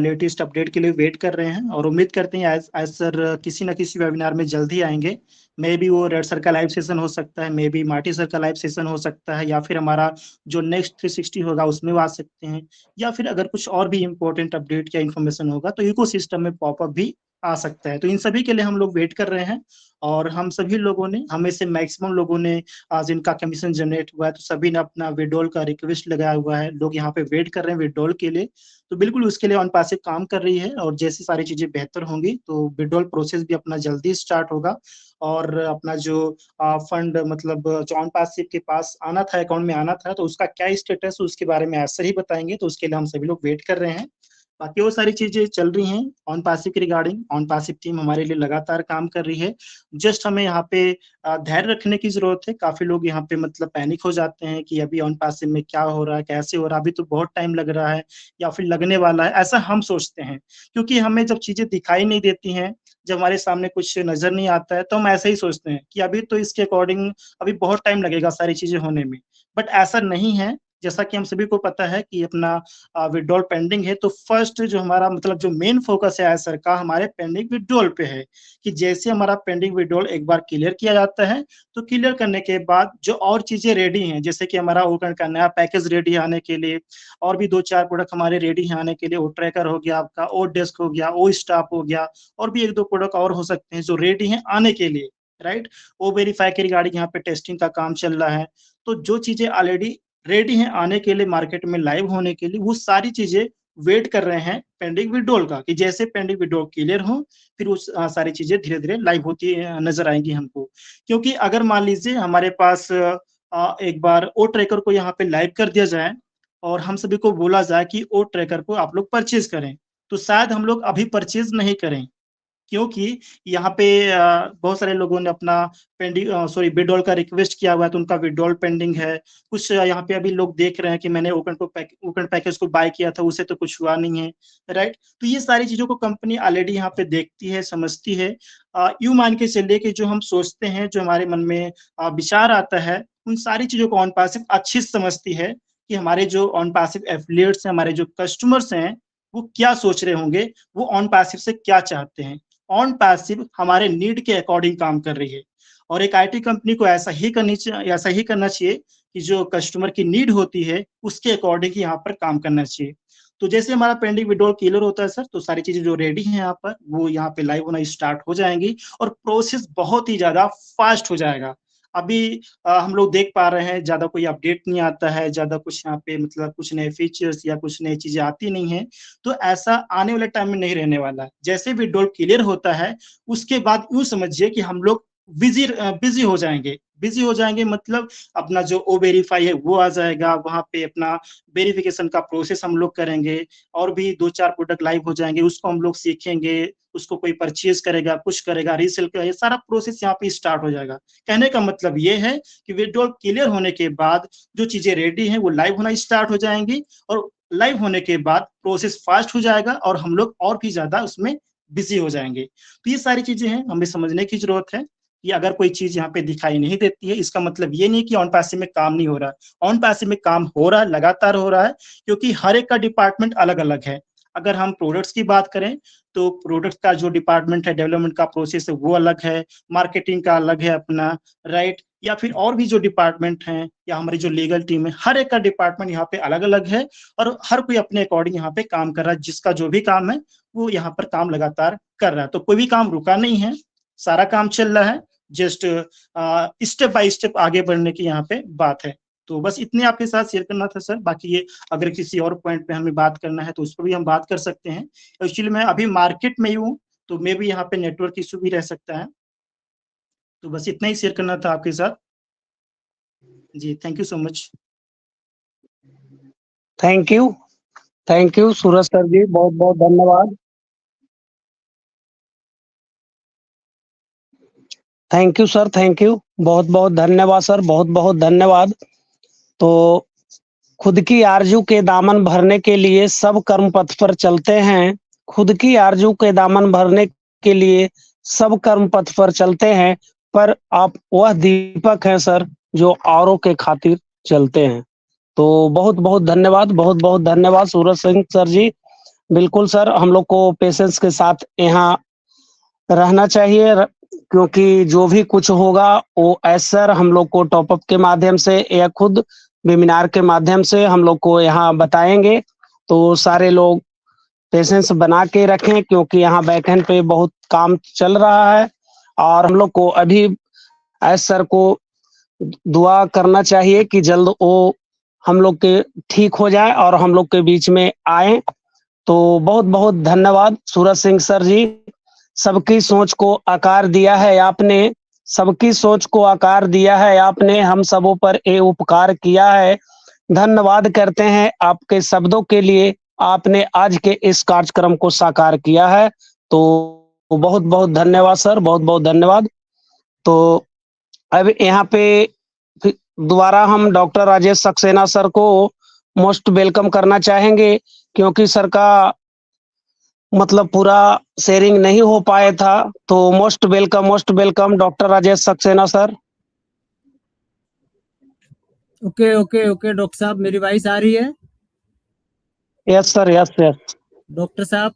लेटेस्ट अपडेट के लिए वेट कर रहे हैं और उम्मीद करते हैं आज सर किसी न किसी वेबिनार में जल्द ही आएंगे। मे बी वो रेड सर का लाइव सेशन हो सकता है, मे बी मार्टी सर का लाइव सेशन हो सकता है, या फिर हमारा जो नेक्स्ट 360 होगा उसमें वो आ सकते हैं, या फिर अगर कुछ और भी इम्पोर्टेंट अपडेट या इन्फॉर्मेशन होगा तो इकोसिस्टम में पॉपअप भी आ सकता है। तो इन सभी के लिए हम लोग वेट कर रहे हैं। और हम सभी लोगों ने, हमें से मैक्सिमम लोगों ने आज इनका कमीशन जनरेट हुआ है, तो सभी ने अपना विड्रॉल का रिक्वेस्ट लगाया हुआ है। लोग यहाँ पे वेट कर रहे हैं विड्रॉल के लिए, तो बिल्कुल उसके लिए ऑन पासिव काम कर रही है। और जैसी सारी चीजें बेहतर होंगी तो विड्रॉल प्रोसेस भी अपना जल्दी स्टार्ट होगा। और अपना जो फंड मतलब जो ऑन पासिव के पास आना था, अकाउंट में आना था, तो उसका क्या स्टेटस है उसके बारे में आज से ही बताएंगे। तो उसके लिए हम सभी लोग वेट कर रहे हैं। बाकी वो सारी चीजें चल रही हैं ऑन पासिव के रिगार्डिंग। ऑन पासिव टीम हमारे लिए लगातार काम कर रही है। जस्ट हमें यहाँ पे धैर्य रखने की जरूरत है। काफी लोग यहाँ पे मतलब पैनिक हो जाते हैं कि अभी ऑन पासिव में क्या हो रहा है, कैसे हो रहा है, अभी तो बहुत टाइम लग रहा है या फिर लगने वाला है, ऐसा हम सोचते हैं। क्योंकि हमें जब चीजें दिखाई नहीं देती हैं, जब हमारे सामने कुछ नजर नहीं आता है, तो हम ऐसे ही सोचते हैं कि अभी तो इसके अकॉर्डिंग अभी बहुत टाइम लगेगा सारी चीजें होने में। बट ऐसा नहीं है। जैसा कि हम सभी को पता है कि अपना विड्रॉल पेंडिंग है, तो फर्स्ट जो हमारा मतलब जो मेन फोकस है सर का हमारे पेंडिंग विड्रॉल पे है, कि जैसे हमारा पेंडिंग विड्रॉल एक बार क्लियर किया जाता है, तो क्लियर करने के बाद जो और चीजें रेडी हैं, जैसे कि हमारा ओकन का नया पैकेज रेडी आने के लिए, और भी 2-4 प्रोडक्ट हमारे रेडी हैं आने के लिए। ओ ट्रैकर हो गया आपका, ओ डेस्क हो गया, ओ स्टाफ हो गया, और भी 1-2 प्रोडक्ट और हो सकते हैं जो रेडी हैं आने के लिए, राइट। ओ वेरीफाई के रिगार्डिंग यहाँ पे टेस्टिंग का काम चल रहा है। तो जो चीजें ऑलरेडी रेडी हैं आने के लिए, मार्केट में लाइव होने के लिए, वो सारी चीजें वेट कर रहे हैं पेंडिंग विड्रॉल का, कि जैसे पेंडिंग विड्रॉल क्लियर हो फिर उस सारी चीजें धीरे धीरे लाइव होती नजर आएंगी हमको। क्योंकि अगर मान लीजिए हमारे पास एक बार ओ ट्रैकर को यहाँ पे लाइव कर दिया जाए और हम सभी को बोला जाए कि ओ ट्रैकर को आप लोग परचेज करें, तो शायद हम लोग अभी परचेज नहीं करें, क्योंकि यहाँ पे बहुत सारे लोगों ने अपना विड्रॉल का रिक्वेस्ट किया हुआ है, तो उनका विड्रॉल पेंडिंग है। कुछ यहाँ पे अभी लोग देख रहे हैं कि मैंने ओपन पैकेज को बाय किया था, उससे तो कुछ हुआ नहीं है, राइट। तो ये सारी चीजों को कंपनी ऑलरेडी यहाँ पे देखती है, समझती है। यूं मान के चलिए कि जो हम सोचते हैं, जो हमारे मन में विचार आता है, उन सारी चीजों को ऑन पासिव अच्छी से समझती है कि हमारे जो ऑन पासिव एफिलिएट्स हैं, हमारे जो कस्टमर्स हैं, वो क्या सोच रहे होंगे, वो ऑन पासिव से क्या चाहते हैं। ऑन पैसिव हमारे नीड के अकॉर्डिंग काम कर रही है, और एक आईटी कंपनी को ऐसा ही करना चाहिए कि जो कस्टमर की नीड होती है उसके अकॉर्डिंग यहाँ पर काम करना चाहिए। तो जैसे हमारा पेंडिंग विड्रॉल क्लियर होता है सर, तो सारी चीजें जो रेडी हैं यहाँ पर वो यहाँ पे लाइव होना स्टार्ट हो जाएंगी और प्रोसेस बहुत ही ज्यादा फास्ट हो जाएगा। अभी हम लोग देख पा रहे हैं ज्यादा कोई अपडेट नहीं आता है, ज्यादा कुछ यहाँ पे मतलब कुछ नए फीचर्स या कुछ नई चीजें आती नहीं है, तो ऐसा आने वाले टाइम में नहीं रहने वाला है। जैसे विड्रॉल क्लियर होता है उसके बाद यूं समझिए कि हम लोग बिजी हो जाएंगे, मतलब अपना जो ओ वेरीफाई है वो आ जाएगा, वहां पे अपना वेरिफिकेशन का प्रोसेस हम लोग करेंगे, और भी 2-4 प्रोडक्ट लाइव हो जाएंगे, उसको हम लोग सीखेंगे, उसको कोई परचेज करेगा, कुछ करेगा, रीसेल करेगा, ये सारा प्रोसेस यहाँ पे स्टार्ट हो जाएगा। कहने का मतलब ये है कि विड्रॉल क्लियर होने के बाद जो चीजें रेडी हैं वो लाइव होना स्टार्ट हो जाएंगी, और लाइव होने के बाद प्रोसेस फास्ट हो जाएगा और हम लोग और भी ज्यादा उसमें बिजी हो जाएंगे। तो ये सारी चीजें हैं, हमें समझने की जरूरत है कि अगर कोई चीज यहाँ पे दिखाई नहीं देती है, इसका मतलब ये नहीं कि ऑन पैसिव में काम नहीं हो रहा। ऑन पैसिव में काम हो रहा है, लगातार हो रहा है, क्योंकि हर एक का डिपार्टमेंट अलग अलग है। अगर हम प्रोडक्ट्स की बात करें तो प्रोडक्ट का जो डिपार्टमेंट है, डेवलपमेंट का प्रोसेस है वो अलग है, मार्केटिंग का अलग है अपना, राइट, या फिर और भी जो डिपार्टमेंट हैं, या हमारी जो लीगल टीम है, हर एक का डिपार्टमेंट यहाँ पे अलग अलग है, और हर कोई अपने अकॉर्डिंग यहाँ पे काम कर रहा है। जिसका जो भी काम है वो यहाँ पर काम लगातार कर रहा है, तो कोई भी काम रुका नहीं है, सारा काम चल रहा है। जस्ट स्टेप बाय स्टेप आगे बढ़ने की यहाँ पे बात है। तो बस इतने आपके साथ शेयर करना था सर। बाकी ये अगर किसी और पॉइंट पे हमें बात करना है तो उस पर भी हम बात कर सकते हैं। एक्चुअली मैं अभी मार्केट में ही हूँ, तो मे भी यहाँ पे नेटवर्क इशू भी रह सकता है। तो बस इतना ही शेयर करना था आपके साथ जी। Thank you so much. Thank you Suraj sir ji, बहुत बहुत धन्यवाद। Thank you sir, thank you, बहुत बहुत धन्यवाद सर, बहुत बहुत धन्यवाद। तो खुद की आरजू के दामन भरने के लिए सब कर्म पथ पर चलते हैं, खुद की आरजू के दामन भरने के लिए सब कर्म पथ पर चलते हैं, पर आप वह दीपक हैं सर जो औरों के खातिर चलते हैं। तो बहुत बहुत धन्यवाद, बहुत बहुत धन्यवाद सूरज सिंह सर जी। बिल्कुल सर, हम लोग को पेशेंस के साथ यहाँ रहना चाहिए, क्योंकि जो भी कुछ होगा वो सर हम लोग को टॉपअप के माध्यम से या खुद वेबिनार के माध्यम से हम लोग को यहाँ बताएंगे। तो सारे लोग पेशेंस बना के रखें, क्योंकि यहाँ बैकएंड पे बहुत काम चल रहा है, और हम लोग को अभी सर को दुआ करना चाहिए कि जल्द वो हम लोग के ठीक हो जाए और हम लोग के बीच में आए। तो बहुत बहुत धन्यवाद सूरज सिंह सर जी। सबकी सोच को आकार दिया है आपने, सबकी सोच को आकार दिया है आपने, हम सबों पर ये उपकार किया है। धन्यवाद करते हैं आपके शब्दों के लिए, आपने आज के इस कार्यक्रम को साकार किया है। तो बहुत बहुत धन्यवाद सर, बहुत बहुत धन्यवाद। तो अब यहाँ पे दोबारा हम डॉक्टर राजेश सक्सेना सर को मोस्ट वेलकम करना चाहेंगे, क्योंकि सर का मतलब पूरा शेयरिंग नहीं हो पाया था। तो most welcome doctor Rajesh Saxena sir. Okay okay okay doctor साहब, मेरी वॉइस आ रही है? Yes sir, yes yes doctor साहब,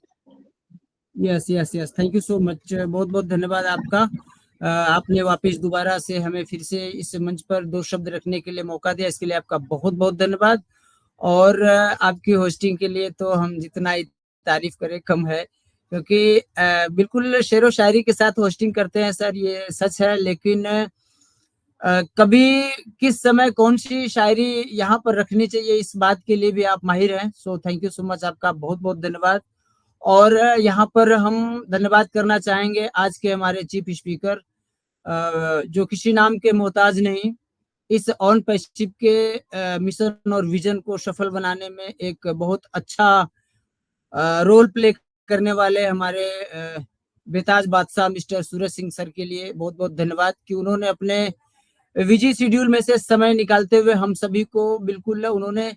yes yes yes, thank you so much, बहुत बहुत धन्यवाद आपका। आपने वापस दोबारा से हमें फिर से इस मंच पर दो शब्द रखने के लिए मौका दिया, इसके लिए आपका बहुत बहुत धन्यवाद। और आपकी होस्टिंग के लिए तो हम जितना ही तारीफ करें कम है, क्योंकि बिल्कुल शेरो शायरी के साथ होस्टिंग करते हैं सर, ये सच है। लेकिन कभी किस समय कौन सी शायरी यहाँ पर रखनी चाहिए, इस बात के लिए भी आप माहिर हैं। So thank you so much, आपका बहुत बहुत धन्यवाद। और यहाँ पर हम धन्यवाद करना चाहेंगे आज के हमारे चीफ स्पीकर, जो किसी नाम के मोहताज नहीं, इस ऑन पैसिव के मिशन और विजन को सफल बनाने में एक बहुत अच्छा रोल प्ले करने वाले हमारे बेताज बादशाह मिस्टर सूरज सिंह सर के लिए बहुत बहुत धन्यवाद कि उन्होंने अपने बिजी शेड्यूल में से समय निकालते हुए हम सभी को बिल्कुल उन्होंने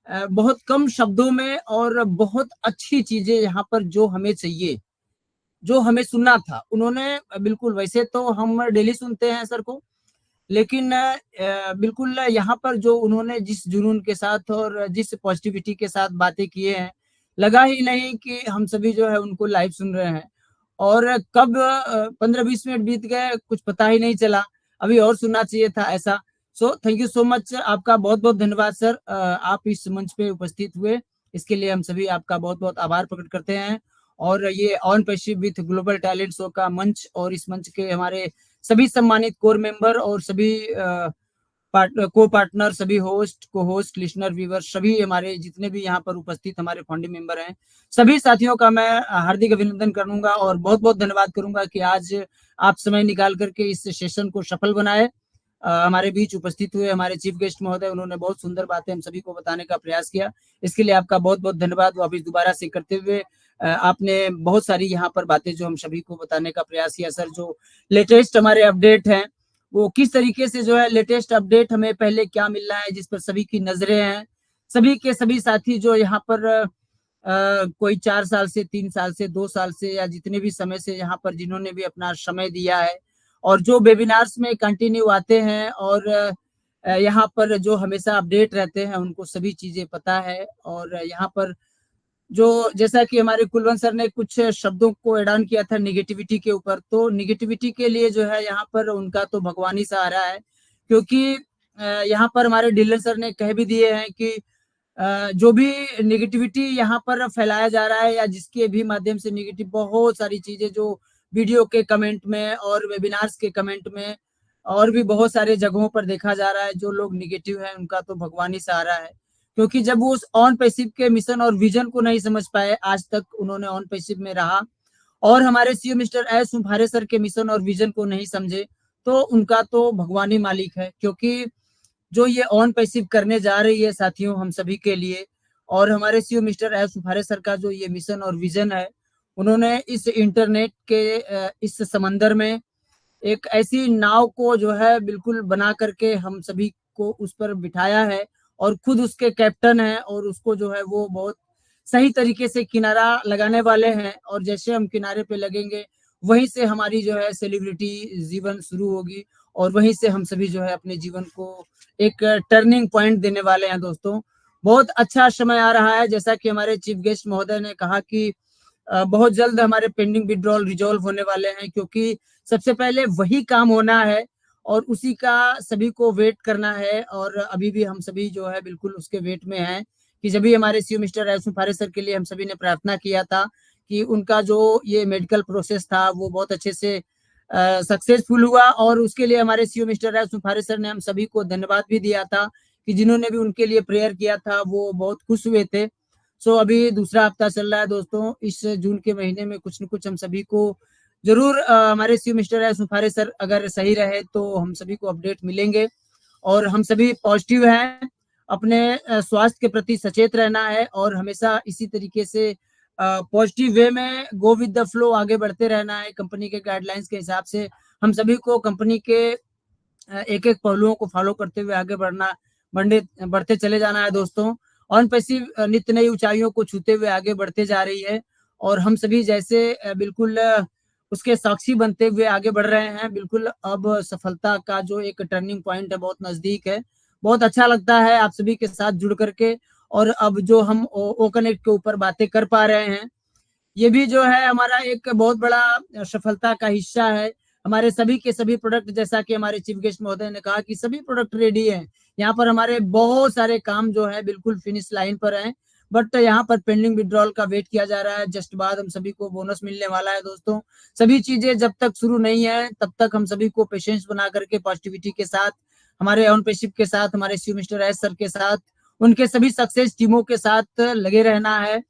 बहुत कम शब्दों में और बहुत अच्छी चीजें यहाँ पर जो हमें चाहिए, जो हमें सुनना था, उन्होंने बिल्कुल, वैसे तो हम डेली सुनते हैं सर को, लेकिन बिल्कुल यहाँ पर जो उन्होंने जिस जुनून के साथ और जिस पॉजिटिविटी के साथ बातें किए हैं, लगा ही नहीं कि हम सभी जो है उनको लाइव सुन रहे हैं। और कब 15-20 मिनट बीत गए कुछ पता ही नहीं चला, अभी और सुनना चाहिए था ऐसा। So thank you so much, आपका बहुत बहुत धन्यवाद सर, आप इस मंच पे उपस्थित हुए, इसके लिए हम सभी आपका बहुत बहुत आभार प्रकट करते हैं। और ये on passive with global talent show का मंच और इस मंच के हमारे सभी सम्मानित कोर मेंबर और सभी को पार्टनर, सभी host, co host, listener, viewer, सभी हमारे जितने भी यहाँ पर उपस्थित हमारे फाउंडिंग मेंबर हैं, सभी साथियों का मैं हार्दिक अभिनंदन करूंगा और बहुत बहुत धन्यवाद करूंगा कि आज आप समय निकाल करके इस सेशन को सफल बनाए। हमारे बीच उपस्थित हुए हमारे चीफ गेस्ट महोदय, उन्होंने बहुत सुंदर बातें हम सभी को बताने का प्रयास किया, इसके लिए आपका बहुत बहुत धन्यवाद। वापिस दोबारा से करते हुए आपने बहुत सारी यहाँ पर बातें जो हम सभी को बताने का प्रयास किया सर, जो लेटेस्ट हमारे अपडेट हैं वो किस तरीके से जो है लेटेस्ट अपडेट हमें पहले क्या मिल रहा है, जिस पर सभी की नजरें हैं, सभी के सभी साथी जो यहाँ पर कोई 4 साल से, 3 साल से, 2 साल से या जितने भी समय से यहाँ पर जिन्होंने भी अपना समय दिया है और जो वेबिनार्स में कंटिन्यू आते हैं और यहाँ पर जो हमेशा अपडेट रहते हैं, उनको सभी चीजें पता है। और यहाँ पर जो जैसा कि हमारे कुलवंत सर ने कुछ शब्दों को ऐड ऑन किया था नेगेटिविटी के ऊपर, तो नेगेटिविटी के लिए जो है यहाँ पर उनका तो भगवान ही सहारा है, क्योंकि यहाँ पर हमारे डीलर सर ने कह भी दिए हैं कि जो भी नेगेटिविटी यहाँ पर फैलाया जा रहा है या जिसके भी माध्यम से नेगेटिव बहुत सारी चीजें जो वीडियो के कमेंट में और वेबिनार्स के कमेंट में और भी बहुत सारे जगहों पर देखा जा रहा है, जो लोग नेगेटिव है उनका तो भगवान ही सहारा है, क्योंकि जब वो उस ऑन पैसिव के मिशन और विजन को नहीं समझ पाए, आज तक उन्होंने ऑन पैसिव में रहा और हमारे सीईओ मिस्टर एस सुभारे सर के मिशन और विजन को नहीं समझे, तो उनका तो भगवान ही मालिक है। क्योंकि जो ये ऑन पैसिव करने जा रही है साथियों हम सभी के लिए, और हमारे सीईओ मिस्टर एस सुभारे सर का जो ये मिशन और विजन है, उन्होंने इस इंटरनेट के इस समंदर में एक ऐसी नाव को जो है बिल्कुल बना करके हम सभी को उस पर बिठाया है और खुद उसके कैप्टन हैं और उसको जो है वो बहुत सही तरीके से किनारा लगाने वाले हैं। और जैसे हम किनारे पे लगेंगे वहीं से हमारी जो है सेलिब्रिटी जीवन शुरू होगी और वहीं से हम सभी जो है अपने जीवन को एक टर्निंग पॉइंट देने वाले हैं। दोस्तों, बहुत अच्छा समय आ रहा है, जैसा कि हमारे चीफ गेस्ट महोदय ने कहा कि बहुत जल्द हमारे पेंडिंग विड्रॉल रिजॉल्व होने वाले हैं, क्योंकि सबसे पहले वही काम होना है और उसी का सभी को वेट करना है। और अभी भी हम सभी जो है बिल्कुल उसके वेट में हैं कि जब भी हमारे सीईओ मिस्टर एस फारे सर के लिए हम सभी ने प्रार्थना किया था कि उनका जो ये मेडिकल प्रोसेस था वो बहुत अच्छे से सक्सेसफुल हुआ, और उसके लिए हमारे सीईओ मिस्टर एस फारे सर ने हम सभी को धन्यवाद भी दिया था कि जिन्होंने भी उनके लिए प्रेयर किया था वो बहुत खुश हुए थे। सो अभी दूसरा हफ्ता चल रहा है दोस्तों, इस जून के महीने में कुछ न कुछ हम सभी को जरूर हमारे सीईओ मिस्टर एस फारे सर अगर सही रहे तो हम सभी को अपडेट मिलेंगे। और हम सभी पॉजिटिव हैं, अपने स्वास्थ्य के प्रति सचेत रहना है और हमेशा इसी तरीके से पॉजिटिव वे में गो विद द फ्लो आगे बढ़ते रहना है। कंपनी के गाइडलाइंस के हिसाब से हम सभी को कंपनी के एक एक पहलुओं को फॉलो करते हुए आगे बढ़ते चले जाना है। दोस्तों, ऑन पैसिव नित्य नई ऊंचाइयों को छूते हुए आगे बढ़ते जा रही है और हम सभी जैसे बिल्कुल उसके साक्षी बनते हुए आगे बढ़ रहे हैं। बिल्कुल अब सफलता का जो एक टर्निंग पॉइंट है बहुत नजदीक है। बहुत अच्छा लगता है आप सभी के साथ जुड़ करके, और अब जो हम ओ कनेक्ट के ऊपर बातें कर पा रहे हैं, ये भी जो है हमारा एक बहुत बड़ा सफलता का हिस्सा है। हमारे सभी के सभी प्रोडक्ट, जैसा कि हमारे चीफ गेस्ट महोदय ने कहा कि सभी प्रोडक्ट रेडी हैं। यहाँ पर हमारे बहुत सारे काम जो है बिल्कुल फिनिश लाइन पर हैं। बट यहाँ पर पेंडिंग विड्रॉल का वेट किया जा रहा है। जस्ट बाद हम सभी को बोनस मिलने वाला है दोस्तों। सभी चीजें जब तक शुरू नहीं है तब तक हम सभी को पेशेंस बना करके पॉजिटिविटी के साथ, हमारे ऑनरशिप के साथ, हमारे सी मिस्टर एस सर के साथ, उनके सभी सक्सेस टीमों के साथ लगे रहना है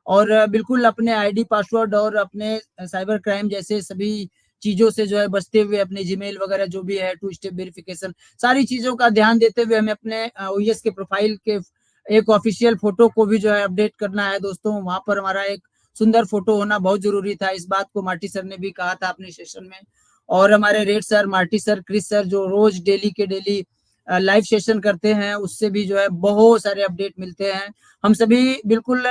और बिल्कुल अपने आईडी पासवर्ड और अपने साइबर क्राइम जैसे सभी चीजों से जो है बचते हुए अपने जीमेल वगैरह जो भी है 2 स्टेप वेरिफिकेशन सारी चीजों का ध्यान देते हुए हमें अपने ओएस के प्रोफाइल के एक ऑफिशियल फोटो को भी जो है अपडेट करना है दोस्तों। वहां पर हमारा एक सुंदर फोटो होना बहुत जरूरी था। इस बात को मार्टी सर ने भी कहा था अपने सेशन में और हमारे Reid sir, Marty sir, Chris sir जो रोज डेली के डेली लाइव सेशन करते हैं उससे भी जो है बहुत सारे अपडेट मिलते हैं। हम सभी बिल्कुल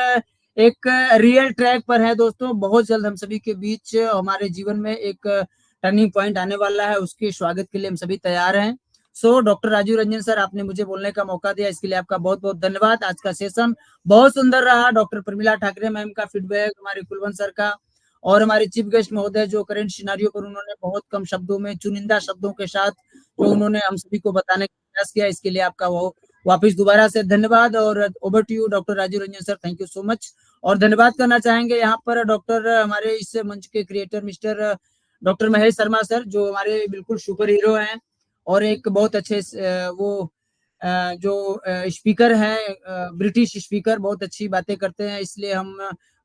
एक रियल ट्रैक पर है दोस्तों। बहुत जल्द हम सभी के बीच हमारे जीवन में एक टर्निंग पॉइंट आने वाला है, उसके स्वागत के लिए हम सभी तैयार हैं। So doctor Rajeev Ranjan sir, आपने मुझे बोलने का मौका दिया, इसके लिए आपका बहुत बहुत धन्यवाद। आज का सेशन बहुत सुंदर रहा। डॉक्टर प्रमिला ठाकरे मैम का फीडबैक, हमारे कुलवंत सर का और हमारे चीफ गेस्ट महोदय जो करंट सिनेरियो पर उन्होंने बहुत कम शब्दों में, चुनिंदा शब्दों के साथ जो उन्होंने हम सभी को बताने का प्रयास किया, इसके लिए आपका वो वापिस दोबारा से धन्यवाद। और over to you doctor Rajeev Ranjan sir, thank you so much. और धन्यवाद करना चाहेंगे यहाँ पर डॉक्टर हमारे इस मंच के creator mister doctor Mahesh Sharma sir जो हमारे बिल्कुल सुपर हीरो हैं और एक बहुत अच्छे वो जो स्पीकर हैं, ब्रिटिश स्पीकर, बहुत अच्छी बातें करते हैं, इसलिए हम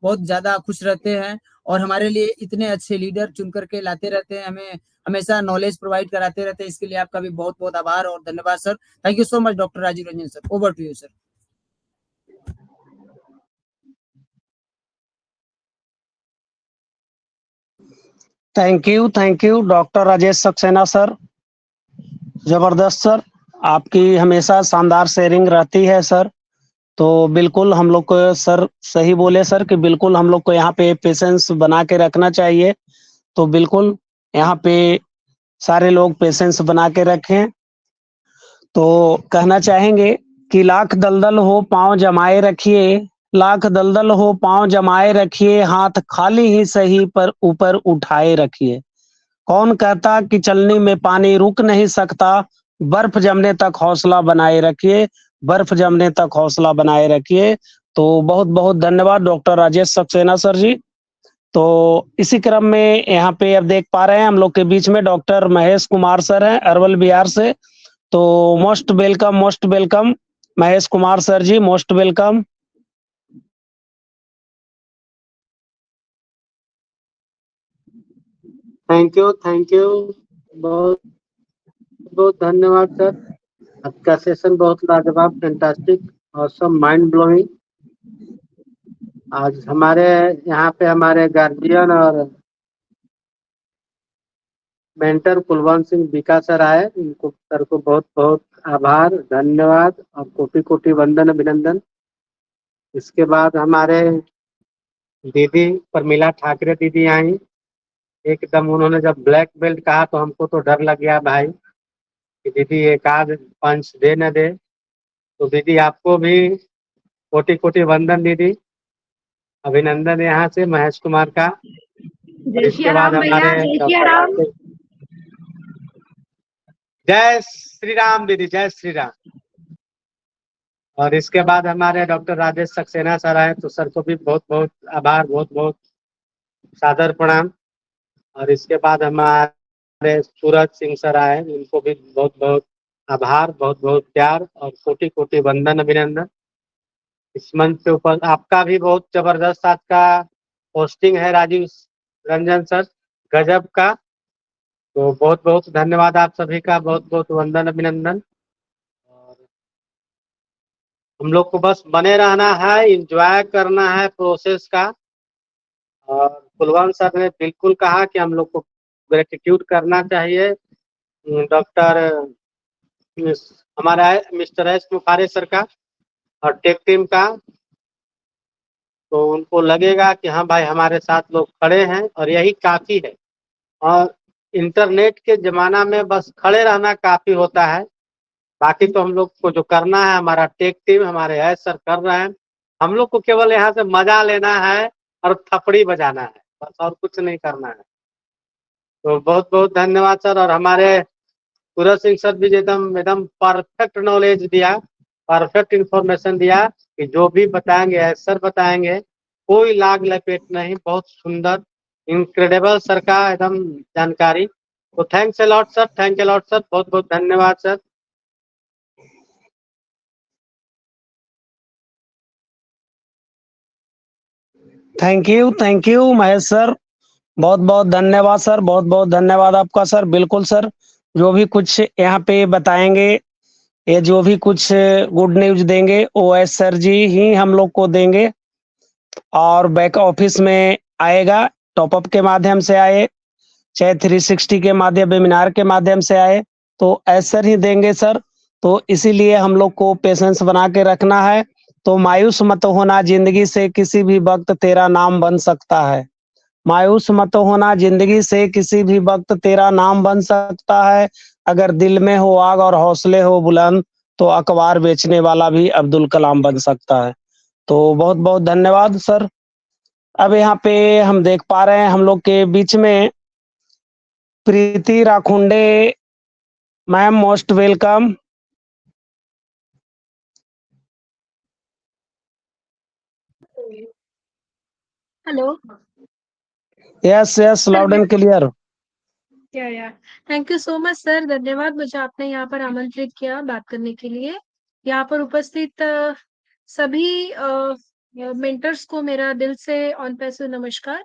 बहुत ज्यादा खुश रहते हैं और हमारे लिए इतने अच्छे लीडर चुन करके लाते रहते हैं, हमें हमेशा नॉलेज प्रोवाइड कराते रहते हैं। इसके लिए आपका भी बहुत बहुत आभार और धन्यवाद sir. Thank you so much doctor Rajeev Ranjan sir. Over to you sir. Thank you doctor Rajesh Saxena sir, जबरदस्त सर, आपकी हमेशा शानदार शेयरिंग रहती है सर। तो बिल्कुल हम लोग को सर सही बोले सर कि बिल्कुल हम लोग को यहाँ पे पेशेंस बना के रखना चाहिए। तो बिल्कुल यहाँ पे सारे लोग पेशेंस बना के रखें। तो कहना चाहेंगे कि लाख दलदल हो पांव जमाए रखिए, लाख दलदल हो पांव जमाए रखिए, हाथ खाली ही सही पर ऊपर उठाए रखिए। कौन कहता कि चलने में पानी रुक नहीं सकता, बर्फ जमने तक हौसला बनाए रखिए, बर्फ जमने तक हौसला बनाए रखिए। तो बहुत बहुत धन्यवाद डॉक्टर राजेश सक्सेना सर जी। तो इसी क्रम में यहाँ पे अब देख पा रहे हैं हम लोग के बीच में डॉक्टर महेश कुमार सर हैं अरवल बिहार से। तो most welcome Mahesh Kumar sir ji, most welcome. Thank you बहुत बहुत धन्यवाद सर। आपका सेशन बहुत लाजवाब, फैंटास्टिक, ऑसम, माइंड ब्लोइंग। आज हमारे यहाँ पे हमारे गार्जियन और मेंटर कुलवंत सिंह बीका सर आए, उनको सर को बहुत बहुत आभार, धन्यवाद और कोटि कोटि वंदन अभिनंदन। इसके बाद हमारे दीदी प्रमिला ठाकरे दीदी आई। एकदम उन्होंने जब ब्लैक बेल्ट कहा तो हमको तो डर लग गया भाई कि दीदी एक आध पंच दे न दे। तो दीदी आपको भी कोटि कोटि वंदन दीदी, अभिनंदन यहाँ से महेश कुमार का। इसके बाद हमारे जय श्री राम दीदी, जय श्री राम। और इसके बाद हमारे डॉक्टर राजेश सक्सेना सर आए, तो सर को भी बहुत बहुत आभार, बहुत बहुत सादर प्रणाम। और इसके बाद हमारे सूरज सिंह सर आए, उनको भी बहुत बहुत आभार, बहुत बहुत प्यार और कोटि कोटि वंदन अभिनंदन। इस मंच के ऊपर आपका भी बहुत जबरदस्त आज का पोस्टिंग है राजीव रंजन सर, गजब का। तो बहुत बहुत धन्यवाद आप सभी का, बहुत बहुत वंदन अभिनंदन। और हम लोग को बस बने रहना है, एंजॉय करना है प्रोसेस का। और कुलवंत सर ने बिल्कुल कहा कि हम लोग को ग्रेटिट्यूड करना चाहिए डॉक्टर हमारा मिस्टर एस मुखारे सर का और टेक टीम का। तो उनको लगेगा कि हाँ भाई हमारे साथ लोग खड़े हैं और यही काफ़ी है। और इंटरनेट के ज़माना में बस खड़े रहना काफ़ी होता है, बाकी तो हम लोग को जो करना है, हमारा टेक टीम, हमारे एस सर कर रहे हैं। हम लोग को केवल यहाँ से मजा लेना है और थपड़ी बजाना है, बस और कुछ नहीं करना है। तो बहुत बहुत धन्यवाद सर। और हमारे सूरज सिंह सर भी एकदम परफेक्ट नॉलेज दिया, परफेक्ट इंफॉर्मेशन दिया। कि जो भी बताएंगे सर बताएंगे, कोई लाग लपेट नहीं, बहुत सुंदर इनक्रेडिबल सर का एकदम जानकारी। तो thanks a lot sir, thank a lot sir, बहुत बहुत धन्यवाद sir. Thank you Mahesh sir, बहुत बहुत धन्यवाद सर, बहुत बहुत धन्यवाद आपका सर। बिल्कुल सर, जो भी कुछ यहाँ पे बताएंगे, ये जो भी कुछ गुड न्यूज देंगे वो एस सर जी ही हम लोग को देंगे, और बैक ऑफिस में आएगा, टॉपअप के माध्यम से आए, चाहे 360 के माध्यम वेबिनार के माध्यम से आए, तो एस सर ही देंगे सर। तो इसीलिए हम लोग को पेशेंस बना के रखना है। तो मायूस मत होना, जिंदगी से किसी भी वक्त तेरा नाम बन सकता है। मायूस मत होना, जिंदगी से किसी भी वक्त तेरा नाम बन सकता है। अगर दिल में हो आग और हौसले हो बुलंद, तो अखबार बेचने वाला भी अब्दुल कलाम बन सकता है। तो बहुत बहुत धन्यवाद सर। अब यहाँ पे हम देख पा रहे हैं हम लोग के बीच में Preeti Rakhunde ma'am, most welcome. Hello yes yes, loud and clear. Yeah thank you so much sir, धन्यवाद मुझे आपने यहाँ पर आमंत्रित किया बात करने के लिए। यहाँ पर उपस्थित सभी मेंटर्स को मेरा दिल से ऑन पैसिव नमस्कार।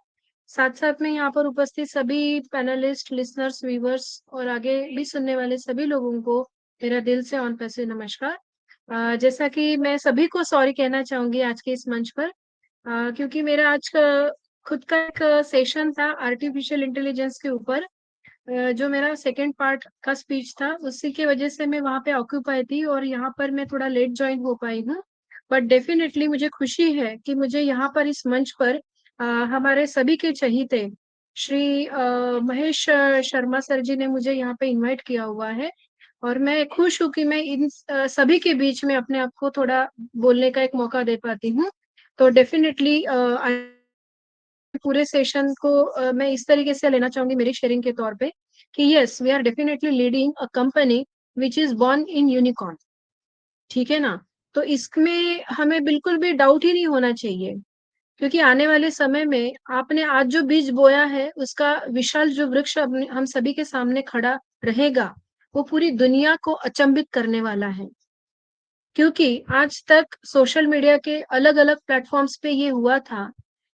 साथ साथ में यहाँ पर उपस्थित सभी पैनलिस्ट, लिसनर्स, व्यूवर्स और आगे भी सुनने वाले सभी लोगों को मेरा दिल से ऑन पैसिव नमस्कार। जैसा कि मैं सभी को सॉरी कहना चाहूंगी आज के इस मंच पर, क्योंकि मेरा आज का खुद का एक सेशन था आर्टिफिशियल इंटेलिजेंस के ऊपर, जो मेरा सेकंड पार्ट का स्पीच था, उसी की वजह से मैं वहाँ पे ऑक्यूपाई थी और यहाँ पर मैं थोड़ा लेट ज्वाइन हो पाई हूँ। बट डेफिनेटली मुझे खुशी है कि मुझे यहाँ पर इस मंच पर हमारे सभी के चहीते श्री महेश शर्मा सर जी ने मुझे यहाँ पे इनवाइट किया हुआ है, और मैं खुश हूँ कि मैं इन सभी के बीच में अपने आप को थोड़ा बोलने का एक मौका दे पाती हूँ। तो डेफिनेटली पूरे सेशन को मैं इस तरीके से लेना चाहूंगी मेरी शेयरिंग के तौर पे कि yes, we are definitely leading a company which is born in unicorn. ठीक है ना? तो इसमें हमें बिल्कुल भी डाउट ही नहीं होना चाहिए, क्योंकि आने वाले समय में आपने आज जो बीज बोया है उसका विशाल जो वृक्ष हम सभी के सामने खड़ा रहेगा, वो पूरी दुनिया को अचंभित करने वाला है। क्योंकि आज तक सोशल मीडिया के अलग अलग प्लेटफॉर्म्स पे ये हुआ था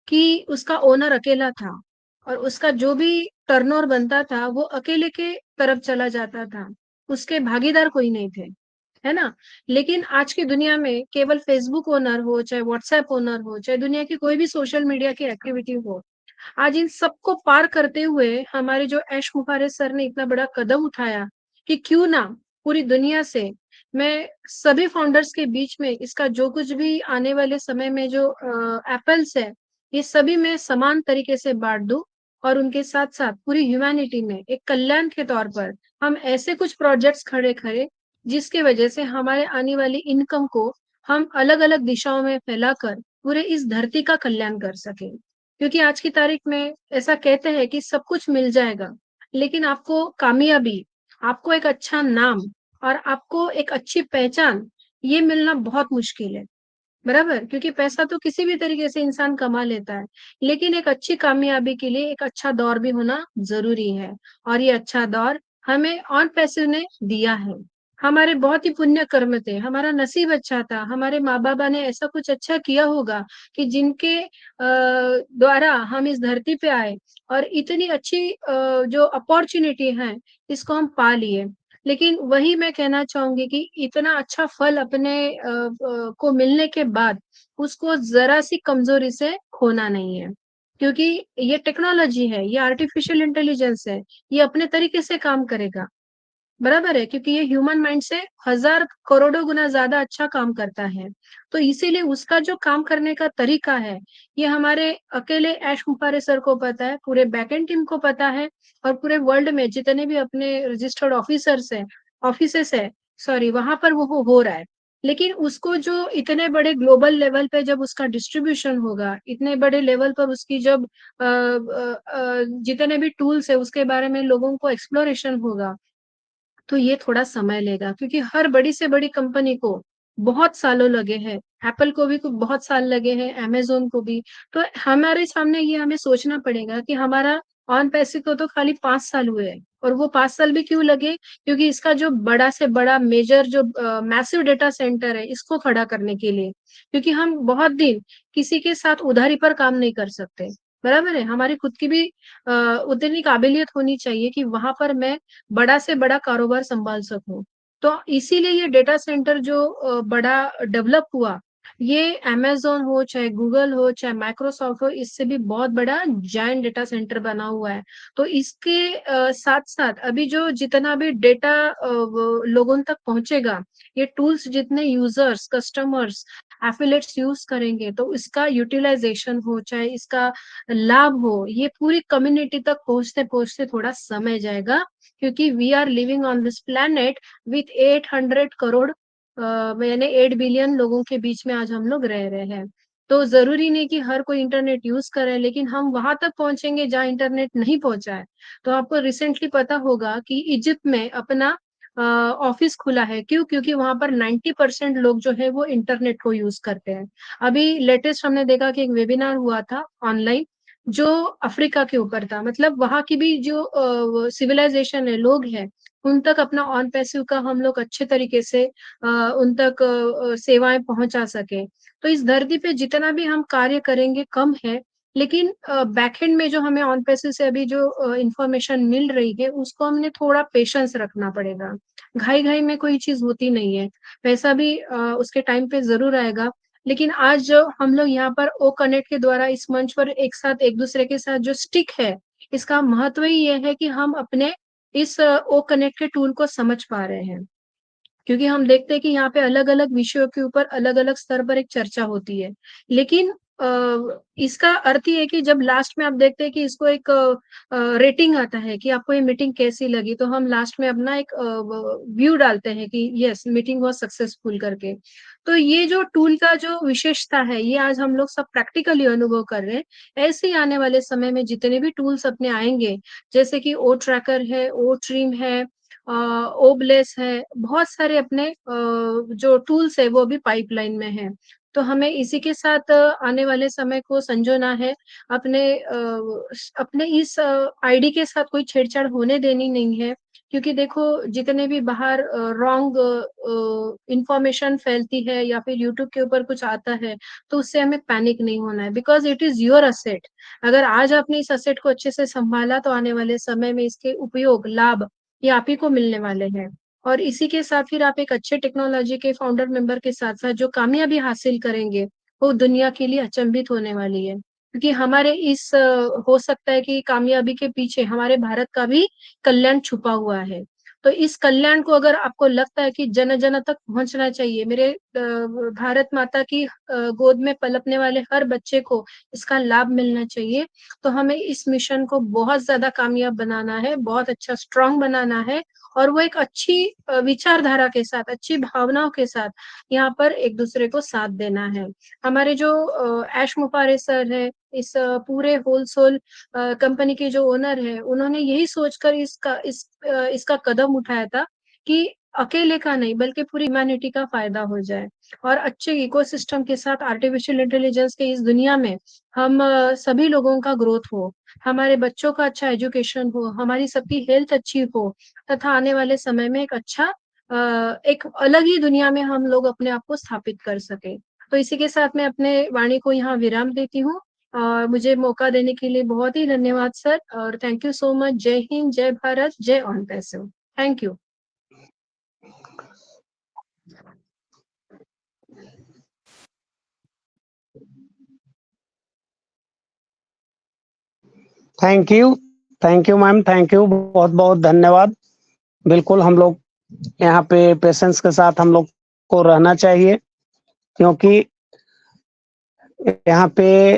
कि उसका ओनर अकेला था और उसका जो भी टर्नओवर बनता था वो अकेले के तरफ चला जाता था, उसके भागीदार कोई नहीं थे, है ना? लेकिन आज की दुनिया में केवल फेसबुक ओनर हो, चाहे व्हाट्सएप ओनर हो, चाहे दुनिया की कोई भी सोशल मीडिया की एक्टिविटी हो, आज इन सबको पार करते हुए हमारे जो ऐश मुखारे सर ने इतना बड़ा कदम उठाया कि क्यों ना पूरी दुनिया से मैं सभी फाउंडर्स के बीच में इसका जो कुछ भी आने वाले समय में जो एप्पल्स है, ये सभी मैं समान तरीके से बांट दूं, और उनके साथ साथ पूरी ह्यूमैनिटी में एक कल्याण के तौर पर हम ऐसे कुछ प्रोजेक्ट्स खड़े करें जिसके वजह से हमारे आने वाली इनकम को हम अलग अलग दिशाओं में फैलाकर पूरे इस धरती का कल्याण कर सकें। क्योंकि आज की तारीख में ऐसा कहते हैं कि सब कुछ मिल जाएगा, लेकिन आपको कामयाबी, आपको एक अच्छा नाम और आपको एक अच्छी पहचान, ये मिलना बहुत मुश्किल है, बराबर? क्योंकि पैसा तो किसी भी तरीके से इंसान कमा लेता है, लेकिन एक अच्छी कामयाबी के लिए एक अच्छा दौर भी होना जरूरी है, और ये अच्छा दौर हमें ऑन पैसिव ने दिया है। हमारे बहुत ही पुण्य कर्म थे, हमारा नसीब अच्छा था, हमारे माँ बाबा ने ऐसा कुछ अच्छा किया होगा कि जिनके द्वारा हम इस धरती पे आए और इतनी अच्छी जो अपॉर्चुनिटी है इसको हम पा लिए। लेकिन वही मैं कहना चाहूंगी कि इतना अच्छा फल अपने को मिलने के बाद उसको जरा सी कमजोरी से खोना नहीं है, क्योंकि ये टेक्नोलॉजी है, ये आर्टिफिशियल इंटेलिजेंस है, ये अपने तरीके से काम करेगा, बराबर है? क्योंकि ये ह्यूमन माइंड से हजार करोड़ों गुना ज्यादा अच्छा काम करता है। तो इसीलिए उसका जो काम करने का तरीका है, ये हमारे अकेले ऐश मुखारे सर को पता है, पूरे बैकएंड टीम को पता है, और पूरे वर्ल्ड में जितने भी अपने रजिस्टर्ड ऑफिसर्स हैं, ऑफिसेस है, सॉरी, वहां पर वो हो रहा है। लेकिन उसको जो इतने बड़े ग्लोबल लेवल पे जब उसका डिस्ट्रीब्यूशन होगा, इतने बड़े लेवल पर उसकी जब जितने भी टूल्स है उसके बारे में लोगों को एक्सप्लोरेशन होगा, तो ये थोड़ा समय लेगा, क्योंकि हर बड़ी से बड़ी कंपनी को बहुत सालों लगे हैं, एप्पल को भी बहुत साल लगे हैं, अमेज़न को भी। तो हमारे सामने ये हमें सोचना पड़ेगा कि हमारा ऑन पैसे को तो खाली 5 साल हुए हैं और वो 5 साल भी क्यों लगे? क्योंकि इसका जो बड़ा से बड़ा मेजर जो मैसिव डेटा सेंटर है, इसको खड़ा करने के लिए। क्योंकि हम बहुत दिन किसी के साथ उधारी पर काम नहीं कर सकते, बराबर है? हमारी खुद की भी उतनी काबिलियत होनी चाहिए कि वहाँ पर मैं बड़ा से बड़ा कारोबार सँभाल सकूँ। तो इसीलिए ये डेटा सेंटर जो बड़ा डेवलप हुआ, ये अमेज़न हो, चाहे गूगल हो, चाहे माइक्रोसॉफ्ट हो, इससे भी बहुत बड़ा जायंट डेटा सेंटर बना हुआ है। तो इसके साथ-साथ अभी जो जितना भी डेटा वो लोगों तक पहुँचेगा, ये टूल्स जितने यूज़र्स, कस्टमर्स, एफिलिएट्स यूज़ करेंगे, तो इसका यूटिलाइज़ेशन हो, चाहे इसका लाभ हो, ये पूरी कम्युनिटी तक पहुँचते-पहुँचते थोड़ा समय जाएगा क्योंकि we are living on this planet with 800 crore यानी 8 बिलियन लोगों के बीच में आज हम लोग रह रहे हैं। तो ज़रूरी नहीं कि हर कोई इंटरनेट यूज़ करे, लेकिन हम वहाँ तक पहुँचेंगे जहाँ इंटरनेट नहीं पहुँचा है। तो आपको रिसेंटली पता होगा कि इजिप्ट में अपना ऑफ़िस खुला है। क्यों? क्योंकि वहाँ पर 90% लोग जो है वो इंटरनेट को यूज़ करते हैं। अभी लेटेस्ट हमने देखा कि एक वेबिनार हुआ था ऑनलाइन जो अफ्रीका के ऊपर था। मतलब वहाँ की भी जो सिविलाइज़ेशन है, लोग हैं, उन तक अपना ऑन पैसिव का हम लोग अच्छे तरीके से उन तक सेवाएँ पहुँचा सकें। तो इस धरती पे जितना भी हम कार्य करेंगे कम है, लेकिन बैकएंड में जो हमें ऑन पैसिव से अभी जो इन्फॉर्मेशन मिल रही है, उसको हमने थोड़ा पेशेंस रखना पड़ेगा। घाई-घाई में कोई चीज़ होती नहीं है। पैसा भी उसके टाइम पे ज़रूर आएगा, लेकिन आज जो हम लोग यहाँ पर ओ कनेक्ट के द्वारा इस मंच पर एक साथ एक-दूसरे के साथ जो स्टिक है, इसका महत्व ही ये है कि हम अपने इस ओ कनेक्ट के टूल को समझ पा रहे हैं। क्योंकि हम देखते हैं कि यहाँ पे अलग-अलग विषयों के ऊपर अलग-अलग स्तर पर एक चर्चा होती है। लेकिन इसका अर्थ ये है कि जब लास्ट में आप देखते हैं कि इसको एक रेटिंग आता है कि आपको ये मीटिंग कैसी लगी, तो हम लास्ट में अपना एक व व्यू डालते हैं कि येस मीटिंग वाज़ सक्सेसफुल करके। तो ये जो टूल का जो विशेषता है, ये आज हम लोग सब प्रैक्टिकली अनुभव कर रहे हैं। ऐसे ही आने वाले समय में जितने भी टूल्स अपने आएँगे, जैसे कि ओ ट्रैकर है, ओ ट्रिम है ओबलेस है, बहुत सारे अपने जो टूल्स है वो भी पाइपलाइन में हैं। तो हमें इसी के साथ आने वाले समय को संजोना है, अपने इस आईडी के साथ कोई छेड़छाड़ होने देनी नहीं है, क्योंकि देखो जितने भी बाहर रॉन्ग इन्फॉर्मेशन फैलती है या फिर यूट्यूब के ऊपर कुछ आता है, तो उससे हमें पैनिक नहीं होना है because it is your asset. अगर आज आपने इस एसेट को अच्छे से सँभाला तो आने वाले समय में इसके उपयोग, लाभ ये आप ही को मिलने वाले हैं। और इसी के साथ फिर आप एक अच्छे टेक्नोलॉजी के फाउंडर मेंबर के साथ-साथ जो कामयाबी हासिल करेंगे, वो दुनिया के लिए अचंभित होने वाली है। क्योंकि हमारे इस हो सकता है कि कामयाबी के पीछे हमारे भारत का भी कल्याण छुपा हुआ है। तो इस कल्याण को अगर आपको लगता है कि जन-जन तक पहुँचना चाहिए, मेरे भारत माता की गोद में पलपने वाले हर बच्चे को इसका लाभ मिलना चाहिए, तो हमें इस मिशन को बहुत ज़्यादा कामयाब बनाना है, बहुत अच्छा स्ट्रॉन्ग बनाना है और वो एक अच्छी विचारधारा के साथ, अच्छी भावनाओं के साथ यहाँ पर एक-दूसरे को साथ देना है। हमारे जो ऐश मुफारे सर हैं, इस पूरे होल-सोल कंपनी के जो ओनर हैं, उन्होंने यही सोचकर इसका कदम उठाया था कि अकेले का नहीं बल्कि पूरी ह्यूमैनिटी का फ़ायदा हो जाए और अच्छे इकोसिस्टम के साथ आर्टिफ़िशियल इंटेलिजेंस के इस दुनिया में हम सभी लोगों का ग्रोथ हो, हमारे बच्चों का अच्छा एजुकेशन हो, हमारी सबकी हेल्थ अच्छी हो तथा आने वाले समय में एक अच्छा एक अलग ही दुनिया में हम लोग अपने आप को स्थापित कर सकें। तो इसी के साथ मैं अपने वाणी को यहाँ विराम देती हूँ और मुझे मौका देने के लिए बहुत ही धन्यवाद सर और थैंक यू सो मच। जय हिंद, जय भारत, जय on passive. Thank you. Thank you ma'am, thank you, बहुत-बहुत धन्यवाद। बिल्कुल हम लोग यहाँ पे पेशेंस के साथ हम लोग को रहना चाहिए क्योंकि यहाँ पे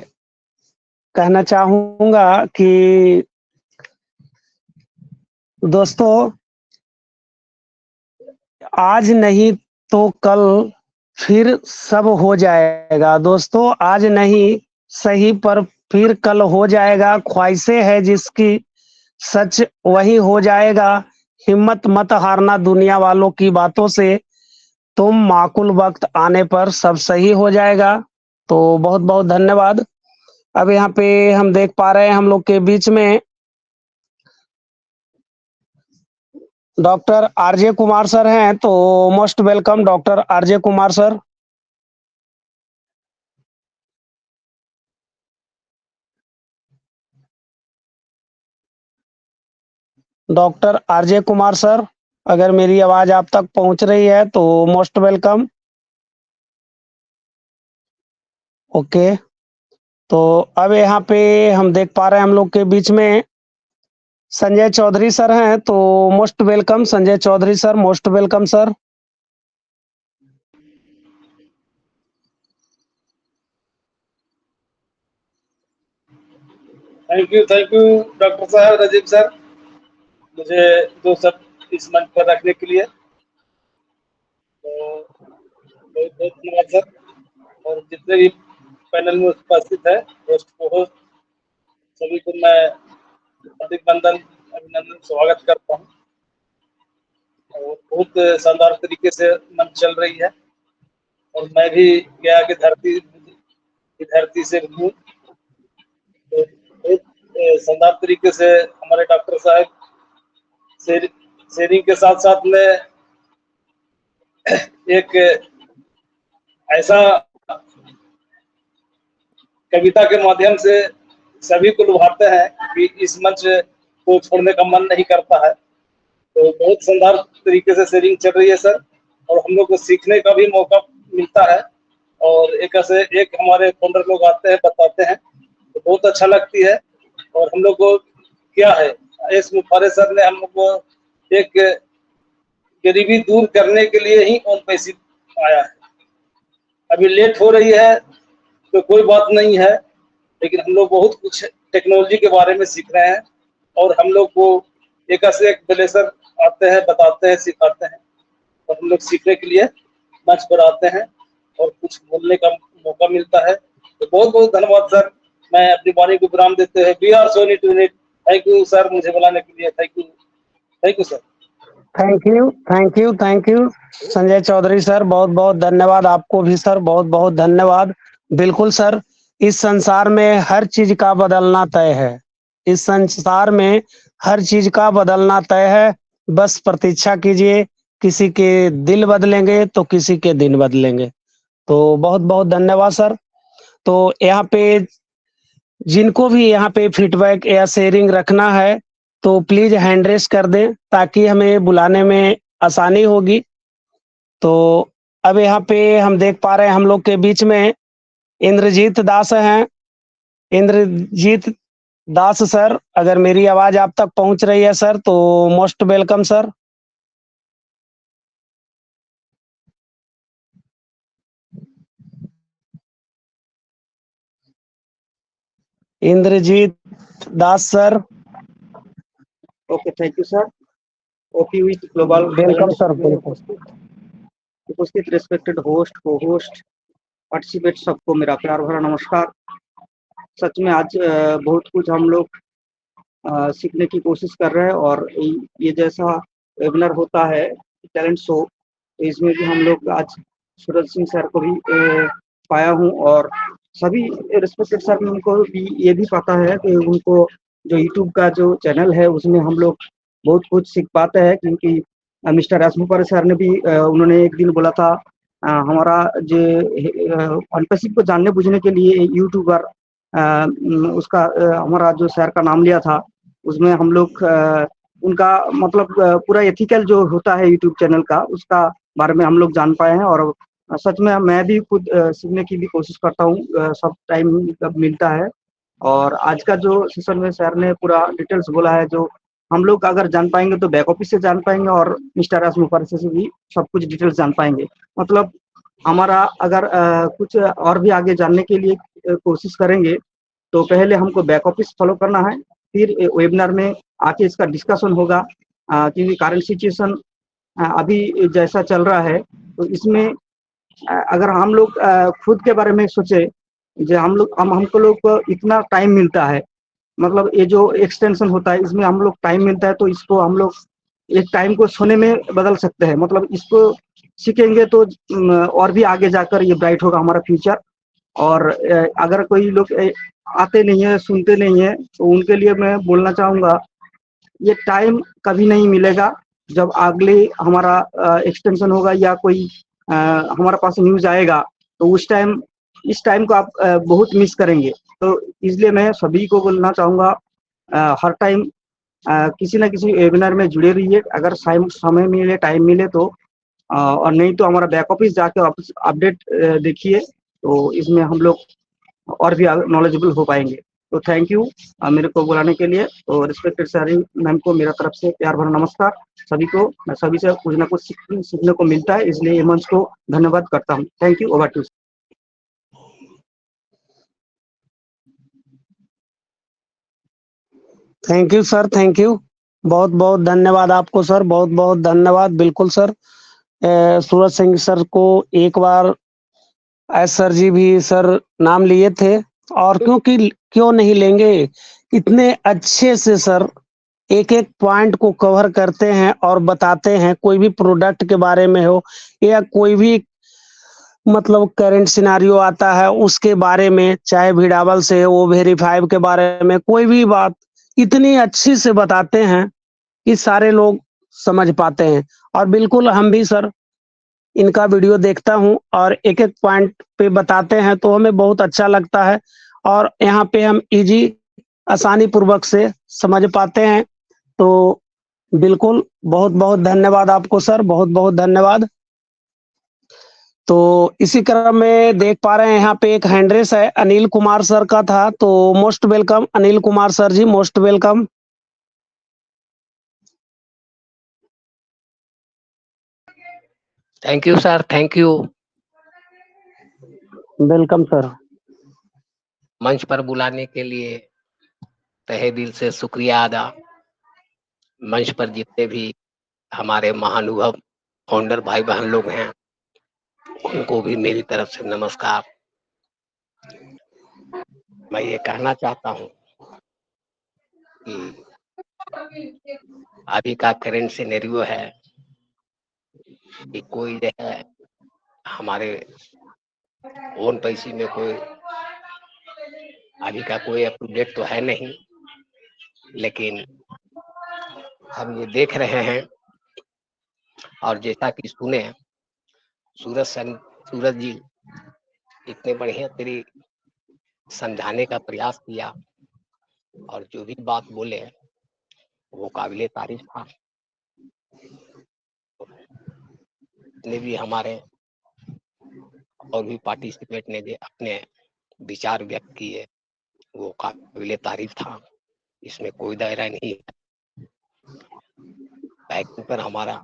कहना चाहूँगा कि दोस्तों आज नहीं तो कल फिर सब हो जाएगा। दोस्तों आज नहीं सही पर फिर कल हो जाएगा। ख्वाहिशें है जिसकी सच वही हो जाएगा। हिम्मत मत हारना दुनिया वालों की बातों से। तुम माकुल वक्त आने पर सब सही हो जाएगा। तो बहुत बहुत धन्यवाद। अब यहाँ पे हम देख पा रहे हैं हम लोग के बीच में डॉक्टर आरजे कुमार सर हैं, तो most welcome doctor RJ Kumar sir. Doctor RJ Kumar sir, अगर मेरी आवाज आप तक पहुंच रही है तो मोस्ट वेलकम। ओके, तो अब यहाँ पे हम देख पा रहे हैं हम लोग के बीच में संजय चौधरी सर हैं, तो most welcome Sanjay Chaudhary sir, most welcome sir. Thank you doctor साहब, राजीव सर, मुझे दो शब्द इस मंच पर रखने के लिए। तो बहुत बहुत धन्यवाद सर, और जितने भी पैनल में उपस्थित है होस्ट को होस्ट सभी को मैं हार्दिक बंधन अभिनंदन स्वागत करता हूँ। और बहुत शानदार तरीके से मंच चल रही है, और मैं भी गया की धरती से हूँ। तो बहुत शानदार तरीके से हमारे डॉक्टर साहब शेयरिंग के साथ साथ में एक ऐसा कविता के माध्यम से सभी को लुभाते हैं कि इस मंच को छोड़ने का मन नहीं करता है। तो बहुत शानदार तरीके से शेयरिंग चल रही है सर, और हम लोग को सीखने का भी मौका मिलता है। और एक से एक हमारे फाउंडर लोग आते हैं, बताते हैं, तो बहुत अच्छा लगती है। और हम लोग को क्या है, एस मुफारे सर ने हम लोग को एक गरीबी दूर करने के लिए ही ऑन पैसिव आया है। अभी लेट हो रही है तो कोई बात नहीं है, लेकिन हम लोग बहुत कुछ टेक्नोलॉजी के बारे में सीख रहे हैं, और हम लोग को एक से एक प्लेसर आते हैं, बताते हैं, सिखाते हैं, और हम लोग सीखने के लिए मंच पर आते हैं और कुछ बोलने का मौका मिलता है। तो बहुत बहुत धन्यवाद सर। मैं अपनी वाणी को विराम देते हैं। We are so need to need. Thank you sir, मुझे बुलाने के लिए। Thank you sir. Thank you Sanjay Chaudhary sir, बहुत बहुत धन्यवाद। आपको भी सर बहुत बहुत धन्यवाद। बिल्कुल सर, इस संसार में हर चीज का बदलना तय है। इस संसार में हर चीज का बदलना तय है, बस प्रतीक्षा कीजिए। किसी के दिल बदलेंगे तो किसी के दिन बदलेंगे। तो बहुत बहुत धन्यवाद सर। तो यहाँ पे जिनको भी यहाँ पे फीडबैक या शेयरिंग रखना है तो प्लीज हैंड रेस कर दें, ताकि हमें बुलाने में आसानी होगी। तो अब यहाँ पे हम देख पा रहे हैं हम लोग के बीच में इंद्रजीत दास हैं। इंद्रजीत दास सर, अगर मेरी आवाज आप तक पहुंच रही है सर तो most welcome sir. Indrajit Das sir. Okay, thank you sir. OP with global welcome sir. उपस्थित respected host, co host, participate सबको मेरा प्यार भरा नमस्कार। सच में आज बहुत कुछ हम लोग सीखने की कोशिश कर रहे हैं, और ये जैसा वेबिनार होता है टैलेंट शो, तो इसमें भी हम लोग आज सूरज सिंह सर को भी पाया हूँ, और सभी रेस्पेक्टेड सर में उनको भी ये भी पता है कि उनको जो यूट्यूब का जो चैनल है उसमें हम लोग बहुत कुछ सीख पाते हैं, क्योंकि मिस्टर राजमुपर सर ने भी उन्होंने एक दिन बोला था हमारा जो अनपेसिव को जानने बुझने के लिए यूट्यूबर उसका हमारा जो सर का नाम लिया था, उसमें हम लोग उनका मतलब पूरा एथिकल जो होता है यूट्यूब चैनल का, उसका बारे में हम लोग जान पाए हैं। और सच में मैं भी खुद सीखने की भी कोशिश करता हूँ, सब टाइम जब मिलता है। और आज का जो सेशन में सर ने पूरा डिटेल्स बोला है, जो हम लोग अगर जान पाएंगे तो बैक ऑफिस से जान पाएंगे, और मिस्टर राजमुपर से भी सब कुछ डिटेल्स जान पाएंगे। मतलब हमारा अगर कुछ और भी आगे जानने के लिए कोशिश करेंगे तो पहले हमको बैक ऑफिस फॉलो करना है, फिर वेबिनार में आके इसका डिस्कशन होगा, क्योंकि करंट सिचुएशन अभी जैसा चल रहा है, तो इसमें अगर हम लोग खुद के बारे में सोचे, जो हमको लोग को इतना टाइम मिलता है, मतलब ये जो एक्सटेंशन होता है इसमें हम लोग टाइम मिलता है, तो इसको हम लोग एक टाइम को सोने में बदल सकते हैं। मतलब इसको सीखेंगे तो और भी आगे जाकर ये ब्राइट होगा हमारा फ्यूचर। और अगर कोई लोग आते नहीं है, सुनते नहीं है, तो उनके लिए मैं बोलना चाहूँगा, ये टाइम कभी नहीं मिलेगा जब अगले हमारा एक्सटेंशन होगा या कोई हमारे पास न्यूज़ आएगा, तो उस टाइम इस टाइम को आप बहुत मिस करेंगे। तो इसलिए मैं सभी को बोलना चाहूँगा, हर टाइम किसी न किसी वेबिनार में जुड़े रहिए, अगर समय मिले, टाइम मिले तो। और नहीं तो हमारा बैक ऑफिस जाके वापस अपडेट देखिए, तो इसमें हम लोग और भी नॉलेजेबल हो पाएंगे। तो थैंक यू मेरे को बुलाने के लिए। तो रिस्पेक्टेड सारी मैम को मेरा तरफ से प्यार भरा नमस्कार। सभी को, मैं सभी से कुछ ना कुछ सीखने को मिलता है, इसलिए ये मंच को धन्यवाद करता हूँ। Thank you. Over to. Thank you sir, thank you. बहुत बहुत धन्यवाद आपको सर, बहुत बहुत धन्यवाद। बिल्कुल सर, सूरज सिंह सर को एक बार एस सर जी भी सर नाम लिए थे, और क्यों नहीं लेंगे। इतने अच्छे से सर एक एक पॉइंट को कवर करते हैं और बताते हैं, कोई भी प्रोडक्ट के बारे में हो या कोई भी मतलब करंट सिनारियो आता है उसके बारे में, चाहे भिडावल से वो वेरीफाइव के बारे में, कोई भी बात इतनी अच्छी से बताते हैं कि सारे लोग समझ पाते हैं। और बिल्कुल हम भी सर इनका वीडियो देखता हूं और एक एक पॉइंट पे बताते हैं तो हमें बहुत अच्छा लगता है, और यहाँ पे हम इजी आसानी पूर्वक से समझ पाते हैं। तो बिल्कुल बहुत बहुत धन्यवाद आपको सर, बहुत बहुत धन्यवाद। तो इसी क्रम में देख पा रहे हैं यहाँ पे एक हैंड रेस है, अनिल कुमार सर का था। तो most welcome Anil Kumar sir ji, most welcome. Thank you sir, thank you. Welcome sir. मंच पर बुलाने के लिए तहे दिल से शुक्रिया अदा। मंच पर जितने भी हमारे महानुभव फाउंडर भाई बहन लोग हैं, उनको भी मेरी तरफ से नमस्कार। मैं ये कहना चाहता हूँ कि अभी का करंट सिनेरियो है कि कोई जो है हमारे ओन पैसे में कोई अभी का कोई अपडेट तो है नहीं, लेकिन हम ये देख रहे हैं और जैसा कि सुने सूरज जी इतने बढ़िया तेरी समझाने का प्रयास किया, और जो भी बात बोले वो काबिले तारीफ था। जितने भी हमारे और भी पार्टिसिपेट ने जो अपने विचार व्यक्त किए वो काबिले तारीफ था, इसमें कोई दायरा नहीं है। बैकिंग पर हमारा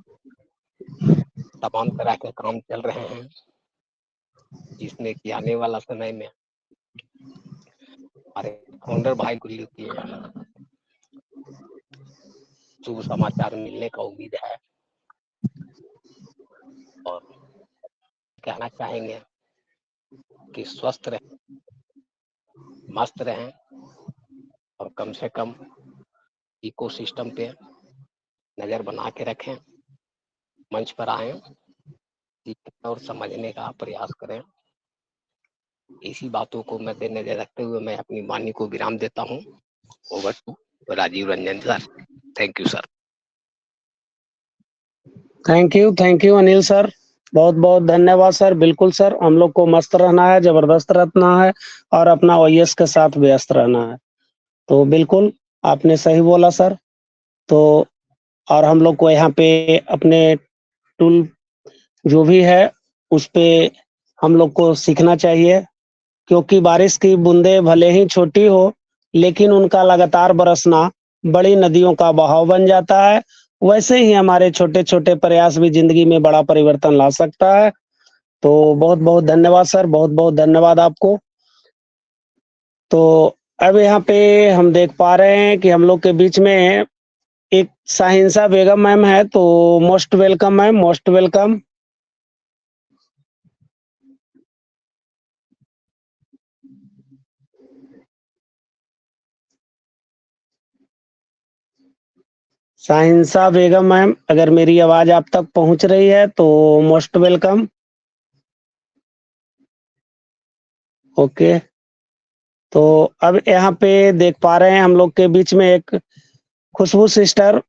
तमाम तरह के काम चल रहे हैं, जिसमें कि आने वाला समय में हमारे फाउंडर भाई को लेकर शुभ समाचार मिलने का उम्मीद है। और कहना चाहेंगे कि स्वस्थ रहें, मस्त रहें, और कम से कम इकोसिस्टम पे नजर बना के रखें। मंच पर आए, सीखने और समझने का प्रयास करें। इसी बातों को मद्दे नजर रखते हुए मैं अपनी वाणी को विराम देता हूँ। Over to Rajeev Ranjan sir. Thank you sir. Thank you Anil sir, बहुत बहुत धन्यवाद सर। बिल्कुल सर, हम लोग को मस्त रहना है, जबरदस्त रहना है, और अपना ओएस के साथ व्यस्त रहना है। तो बिल्कुल आपने सही बोला सर। तो और हम लोग को यहाँ पे अपने टूल जो भी है उस पे हम लोग को सीखना चाहिए, क्योंकि बारिश की बूंदे भले ही छोटी हो लेकिन उनका लगातार बरसना बड़ी नदियों का बहाव बन जाता है। वैसे ही हमारे छोटे छोटे प्रयास भी जिंदगी में बड़ा परिवर्तन ला सकता है। तो बहुत बहुत धन्यवाद सर, बहुत बहुत धन्यवाद आपको। तो अब यहाँ पे हम देख पा रहे हैं कि हम लोग के बीच में एक साहिंसा बेगम मैम है। तो most welcome ma'am, most welcome. Sahinsa Begum ma'am, अगर मेरी आवाज आप तक पहुंच रही है तो मोस्ट वेलकम। ओके, तो अब यहाँ पे देख पा रहे हैं हम लोग के बीच में एक खुशबू सिस्टर,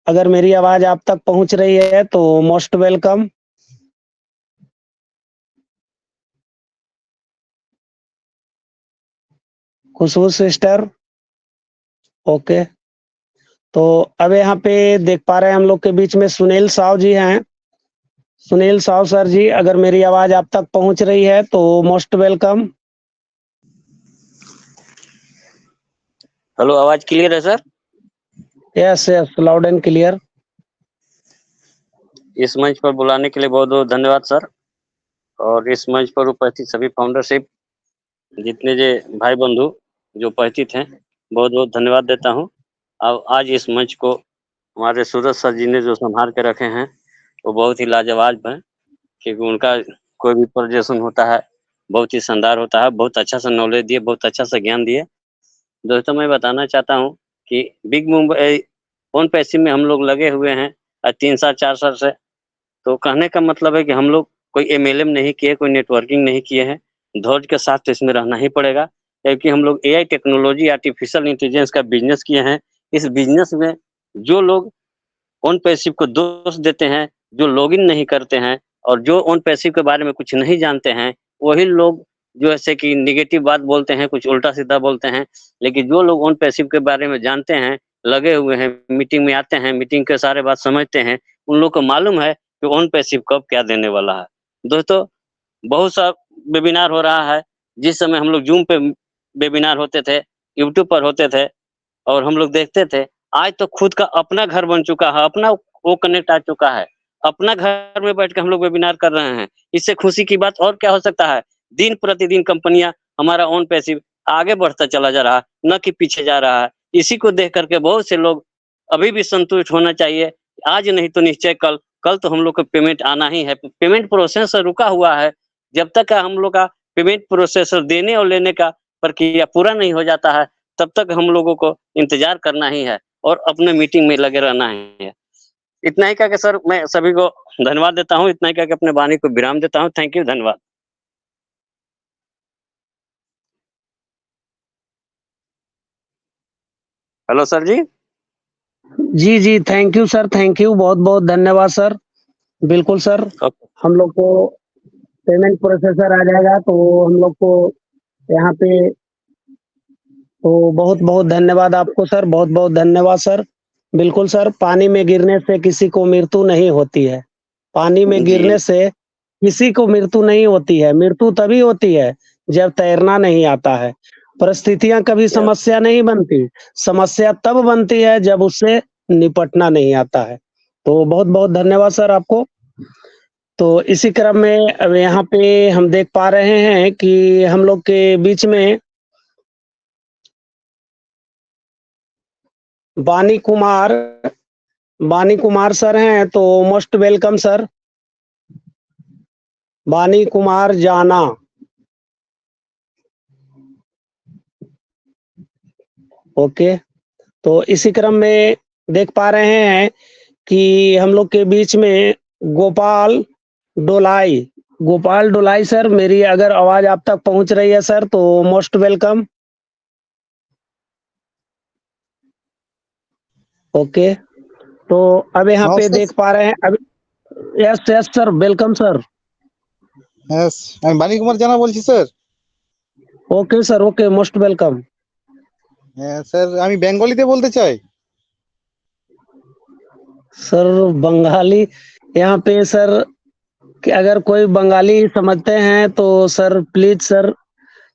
अगर मेरी आवाज आप तक पहुंच रही है तो मोस्ट वेलकम। खुशबू सिस्टर, ओके। तो अब यहाँ पे देख पा रहे हैं हम लोग के बीच में सुनील साव जी हैं। सुनील साव सर जी, अगर मेरी आवाज आप तक पहुंच रही है तो मोस्ट वेलकम। हेलो, आवाज क्लियर है sir? Yes yes, loud and clear. इस मंच पर बुलाने के लिए बहुत बहुत धन्यवाद सर। और इस मंच पर उपस्थित सभी फाउंडरशिप, जितने जे भाई बंधु जो उपस्थित हैं, बहुत बहुत धन्यवाद देता हूं। अब आज इस मंच को हमारे सूरज सर जी ने जो संभाल के रखे हैं वो बहुत ही लाजवाब है, क्योंकि उनका कोई भी प्रेजेंटेशन होता है बहुत ही शानदार होता है। बहुत अच्छा सा नॉलेज दिए, बहुत अच्छा सा ज्ञान दिए। दोस्तों, मैं बताना चाहता हूँ कि बिग मुंबई ओन पैसिव में हम लोग लगे हुए हैं 3 साल 4 साल से। तो कहने का मतलब है कि हम लोग कोई एमएलएम नहीं किए, कोई नेटवर्किंग नहीं किए हैं। धौर्य के साथ तो इसमें रहना ही पड़ेगा, क्योंकि हम लोग एआई टेक्नोलॉजी, आर्टिफिशियल इंटेलिजेंस का बिजनेस किए हैं। इस बिजनेस में जो लोग ओन पैसिव को दोष देते हैं, जो लॉगिन नहीं करते हैं और जो ओन पैसिव के बारे में कुछ नहीं जानते हैं, वही लोग जो ऐसे कि निगेटिव बात बोलते हैं, कुछ उल्टा सीधा बोलते हैं। लेकिन जो लोग ओन पैसिव के बारे में जानते हैं, लगे हुए हैं, मीटिंग में आते हैं, मीटिंग के सारे बात समझते हैं, उन लोग को मालूम है कि ओन पैसिव कब क्या देने वाला है। दोस्तों, बहुत सा वेबिनार हो रहा है। जिस समय हम लोग जूम पे वेबिनार होते थे, यूट्यूब पर होते थे और हम लोग देखते थे, आज तो खुद का अपना घर बन चुका है, अपना वो कनेक्ट आ चुका है। अपना घर में बैठ के हम लोग वेबिनार कर रहे हैं। इससे खुशी की बात और क्या हो सकता है? दिन प्रतिदिन कंपनियां, हमारा ओन पैसिव आगे बढ़ता चला जा रहा है, न कि पीछे जा रहा है। इसी को देख करके बहुत से लोग अभी भी संतुष्ट होना चाहिए। आज नहीं तो निश्चय कल, कल तो हम लोग को पेमेंट आना ही है। पेमेंट प्रोसेस रुका हुआ है। जब तक हम लोग का पेमेंट प्रोसेसर देने और लेने का प्रक्रिया पूरा नहीं हो जाता है, तब तक हम लोगों को इंतजार करना ही है और अपने मीटिंग में लगे रहना ही है। इतना ही कह के सर मैं सभी को धन्यवाद देता हूँ। इतना ही कह के अपने वाणी को विराम देता हूँ। थैंक यू, धन्यवाद। Hello sir ji. जी जी, thank you sir, thank you, बहुत बहुत धन्यवाद सर। बिल्कुल सर, हम लोग को पेमेंट प्रोसेसर आ जाएगा तो हम लोग को यहाँ पे, तो बहुत बहुत धन्यवाद आपको सर, बहुत बहुत धन्यवाद सर। बिल्कुल सर, पानी में गिरने से किसी को मृत्यु नहीं होती है। पानी में गिरने से किसी को मृत्यु नहीं होती है। मृत्यु तभी होती है जब तैरना नहीं आता है। परिस्थितियां कभी समस्या नहीं बनती, समस्या तब बनती है जब उससे निपटना नहीं आता है। तो बहुत बहुत धन्यवाद सर आपको। तो इसी क्रम में अब यहाँ पे हम देख पा रहे हैं कि हम लोग के बीच में बानी कुमार सर हैं, तो मोस्ट वेलकम सर। बानी कुमार जाना, ओके। तो इसी क्रम में देख पा रहे हैं कि हम लोग के बीच में गोपाल डोलाई सर, मेरी अगर आवाज आप तक पहुंच रही है सर तो मोस्ट वेलकम। ओके, तो अब यहाँ पे देख पा रहे हैं अब, yes yes sir, welcome sir. Yes, আমি বাণী কুমার জানা বলছি sir. Okay sir, okay, most welcome. হ্যাঁ স্যার, আমি বেঙ্গলিতে বলতে চাই। सर बंगाली, यहाँ पे सर कि अगर कोई बंगाली समझते हैं तो सर प्लीज सर,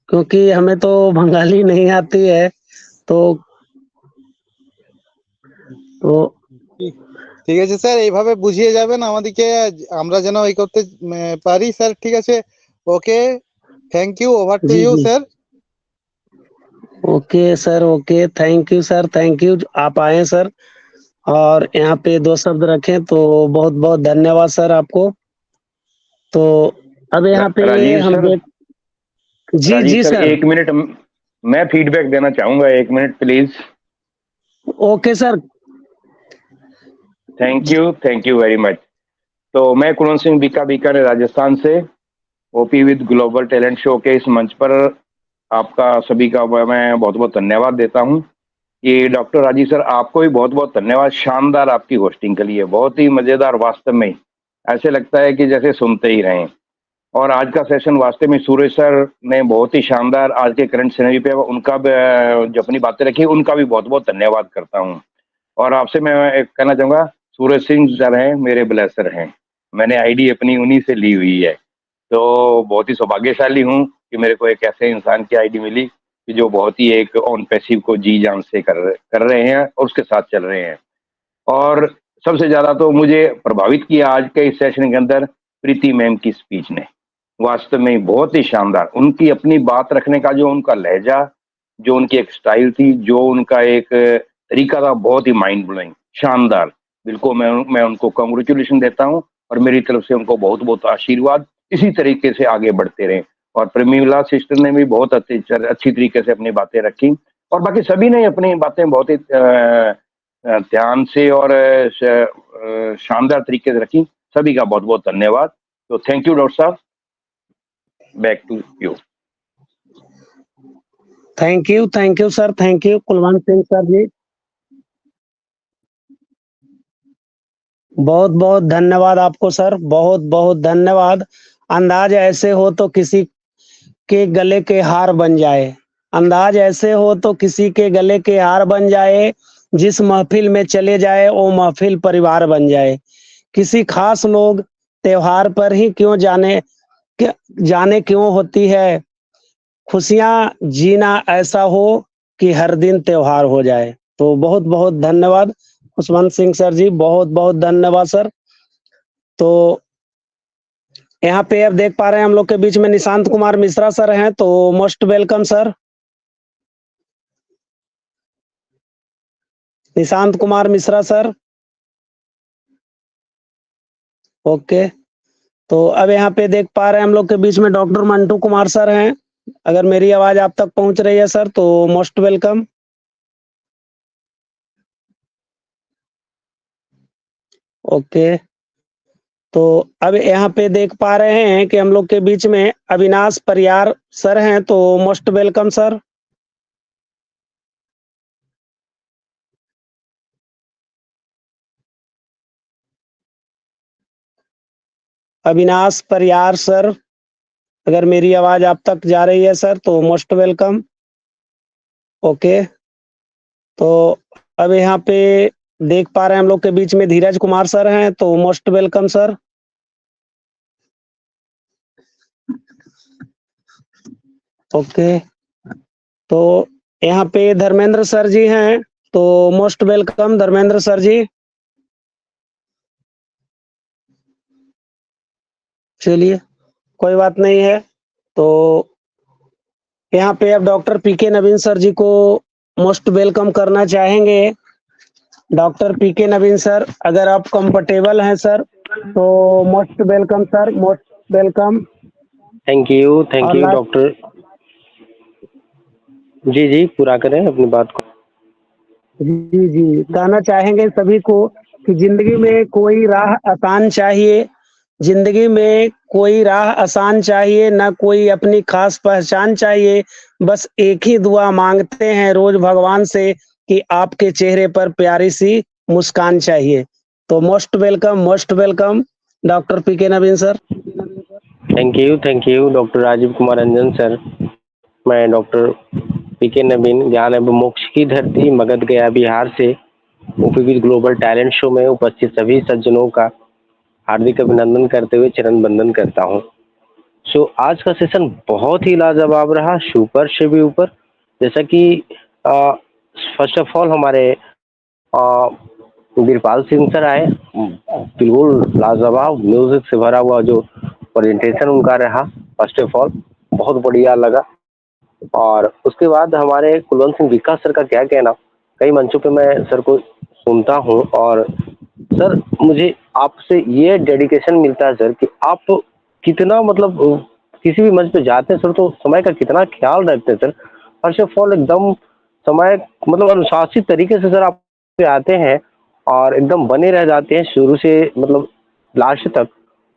क्योंकि हमें तो बंगाली नहीं आती है। तो ঠিক আছে স্যার, এইভাবে বুঝিয়ে যাবেন আমাদেরকে, আমরা যেন এই করতে পারি স্যার। ঠিক আছে, okay, thank you, over to you sir. Okay sir, okay, thank you sir, thank you, आप आए सर और यहाँ पे 2 शब्द रखें, तो बहुत बहुत धन्यवाद सर आपको। तो अब यहाँ पे हम देख, जी जी सर, 1 मिनट मैं फीडबैक देना चाहूंगा, 1 minute please. Okay sir, thank you very much. तो मैं कुलवंत सिंह बीकानेर राजस्थान से OP with global talent show के इस मंच पर आपका सभी का मैं बहुत बहुत धन्यवाद देता हूं। कि डॉक्टर राजीव सर आपको भी बहुत बहुत धन्यवाद, शानदार आपकी होस्टिंग के लिए, बहुत ही मजेदार, वास्तव में ऐसे लगता है कि जैसे सुनते ही रहें। और आज का सेशन वास्तव में सूरज सर ने बहुत ही शानदार आज के करंट सिनेरियो पे उनका जो अपनी बातें रखी उनका भी बहुत बहुत धन्यवाद करता हूँ। और आपसे मैं एक कहना चाहूंगा, सूरज सिंह सर हैं मेरे ब्लेसर हैं, मैंने आईडी अपनी उन्हीं से ली हुई है। तो बहुत ही सौभाग्यशाली हूँ कि मेरे को एक ऐसे इंसान की आईडी मिली कि जो बहुत ही एक ऑन पैसिव को जी जान से कर रहे हैं और उसके साथ चल रहे हैं। और सबसे ज्यादा तो मुझे प्रभावित किया आज के इस सेशन के अंदर प्रीति मैम की स्पीच ने, वास्तव में बहुत ही शानदार। उनकी अपनी बात रखने का जो उनका लहजा, जो उनकी एक स्टाइल थी, जो उनका एक तरीका था, बहुत ही माइंड ब्लोइंग, शानदार। बिल्कुल मैं उनको कांग्रेचुलेशन देता हूं और मेरी तरफ से उनको बहुत बहुत आशीर्वाद, इसी तरीके से आगे बढ़ते रहें। और प्रेमीला सिस्टर ने भी बहुत अच्छी तरीके से अपनी बातें रखी और बाकी सभी ने अपनी बातें बहुत ही ध्यान से और शानदार तरीके से रखी। सभी का बहुत बहुत धन्यवाद। तो थैंक यू डॉक्टर साहब, back to you. Thank you sir, thank you Kulwant Singh sir ji, बहुत बहुत धन्यवाद आपको सर, बहुत बहुत धन्यवाद। अंदाज ऐसे हो तो किसी के गले के हार बन जाए, अंदाज ऐसे हो तो किसी के गले के हार बन जाए, जिस महफिल में चले जाए वो महफिल परिवार बन जाए। किसी खास लोग त्योहार पर ही क्यों जाने क्यों होती है खुशियां जीना, ऐसा हो कि हर दिन त्योहार हो जाए। तो बहुत बहुत धन्यवाद कुलवंत सिंह सर जी, बहुत बहुत धन्यवाद सर। तो यहाँ पे अब देख पा रहे हैं हम लोग के बीच में निशांत कुमार मिश्रा सर हैं, तो most welcome sir. Nishant Kumar Mishra sir, okay. तो अब यहाँ पे देख पा रहे हैं हम लोग के बीच में डॉक्टर मंटू कुमार सर हैं। अगर मेरी आवाज आप तक पहुंच रही है सर तो मोस्ट वेलकम। ओके, तो अब यहाँ पे देख पा रहे हैं कि हम लोग के बीच में अविनाश परियार सर हैं, तो most welcome sir. Avinash Pariyar sir, अगर मेरी आवाज आप तक जा रही है सर तो मोस्ट वेलकम। ओके, तो अब यहाँ पे देख पा रहे हैं हम लोग के बीच में धीरज कुमार सर हैं, तो मोस्ट वेलकम सर। ओके, तो यहाँ पे धर्मेंद्र सर जी हैं, तो मोस्ट वेलकम धर्मेंद्र सर जी। चलिए कोई बात नहीं है। तो यहाँ पे अब doctor PK Naveen sir ji को मोस्ट वेलकम करना चाहेंगे। डॉक्टर पीके नवीन सर, अगर आप कंफर्टेबल हैं सर तो most welcome sir, most welcome. Thank you doctor ji पूरा करें अपनी बात को। जी कहना चाहेंगे सभी को कि जिंदगी में कोई राह आसान चाहिए, जिंदगी में कोई राह आसान चाहिए, ना कोई अपनी खास पहचान चाहिए। बस एक ही दुआ मांगते हैं रोज भगवान से कि आपके चेहरे पर प्यारी सी मुस्कान चाहिए। तो most welcome doctor PK Naveen sir. Thank you doctor Rajeev Kumar Ranjan sir. मैं डॉक्टर पीके नवीन, ज्ञान एवं मोक्ष की धरती मगध गया बिहार से OP with global talent show में उपस्थित सभी सज्जनों का हार्दिक अभिनंदन करते हुए चरण वंदन करता हूं। सो आज का सेशन बहुत ही लाजवाब रहा, सुपर से भी ऊपर। जैसा कि फर्स्ट ऑफ ऑल हमारे वीरपाल सिंह सर आए, बिल्कुल लाजवाब म्यूजिक से भरा हुआ जो प्रेजेंटेशन उनका रहा, फर्स्ट ऑफ ऑल बहुत बढ़िया लगा। और उसके बाद हमारे कुलवंत सिंह विकास सर का क्या कहना, कई मंचों पे मैं सर को सुनता हूँ और सर मुझे आपसे ये डेडिकेशन मिलता है सर कि आप कितना मतलब किसी भी मंच पे जाते हैं सर तो समय का कितना ख्याल रखते हैं सर। फर्स्ट ऑफ ऑल एकदम समय मतलब अनुशासित तरीके से सर आप पे आते हैं और एकदम बने रह जाते हैं शुरू से मतलब लास्ट तक,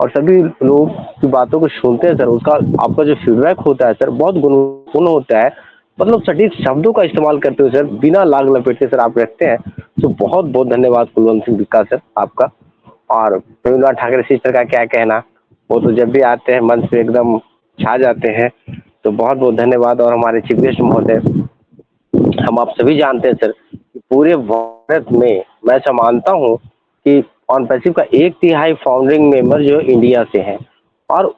और सभी लोग की बातों को सुनते हैं सर। उसका आपका जो फीडबैक होता है सर बहुत गुणपूर्ण होता है, मतलब सटीक शब्दों का इस्तेमाल करते हो सर, बिना लाग लपेटे सर आप रखते हैं। तो बहुत बहुत धन्यवाद कुलवंत सिंह बिक्का सर आपका। और प्रवीण ठाकरे सिस्टर का क्या कहना, वो तो जब भी आते हैं मंच पे एकदम छा जाते हैं। तो बहुत बहुत धन्यवाद। और हमारे चीफ गेस्ट महोदय, हम आप सभी जानते हैं सर कि पूरे भारत में मैं ऐसा मानता हूँ कि ऑन पैसिव का 1/3 फाउंडिंग मेंबर जो इंडिया से हैं, और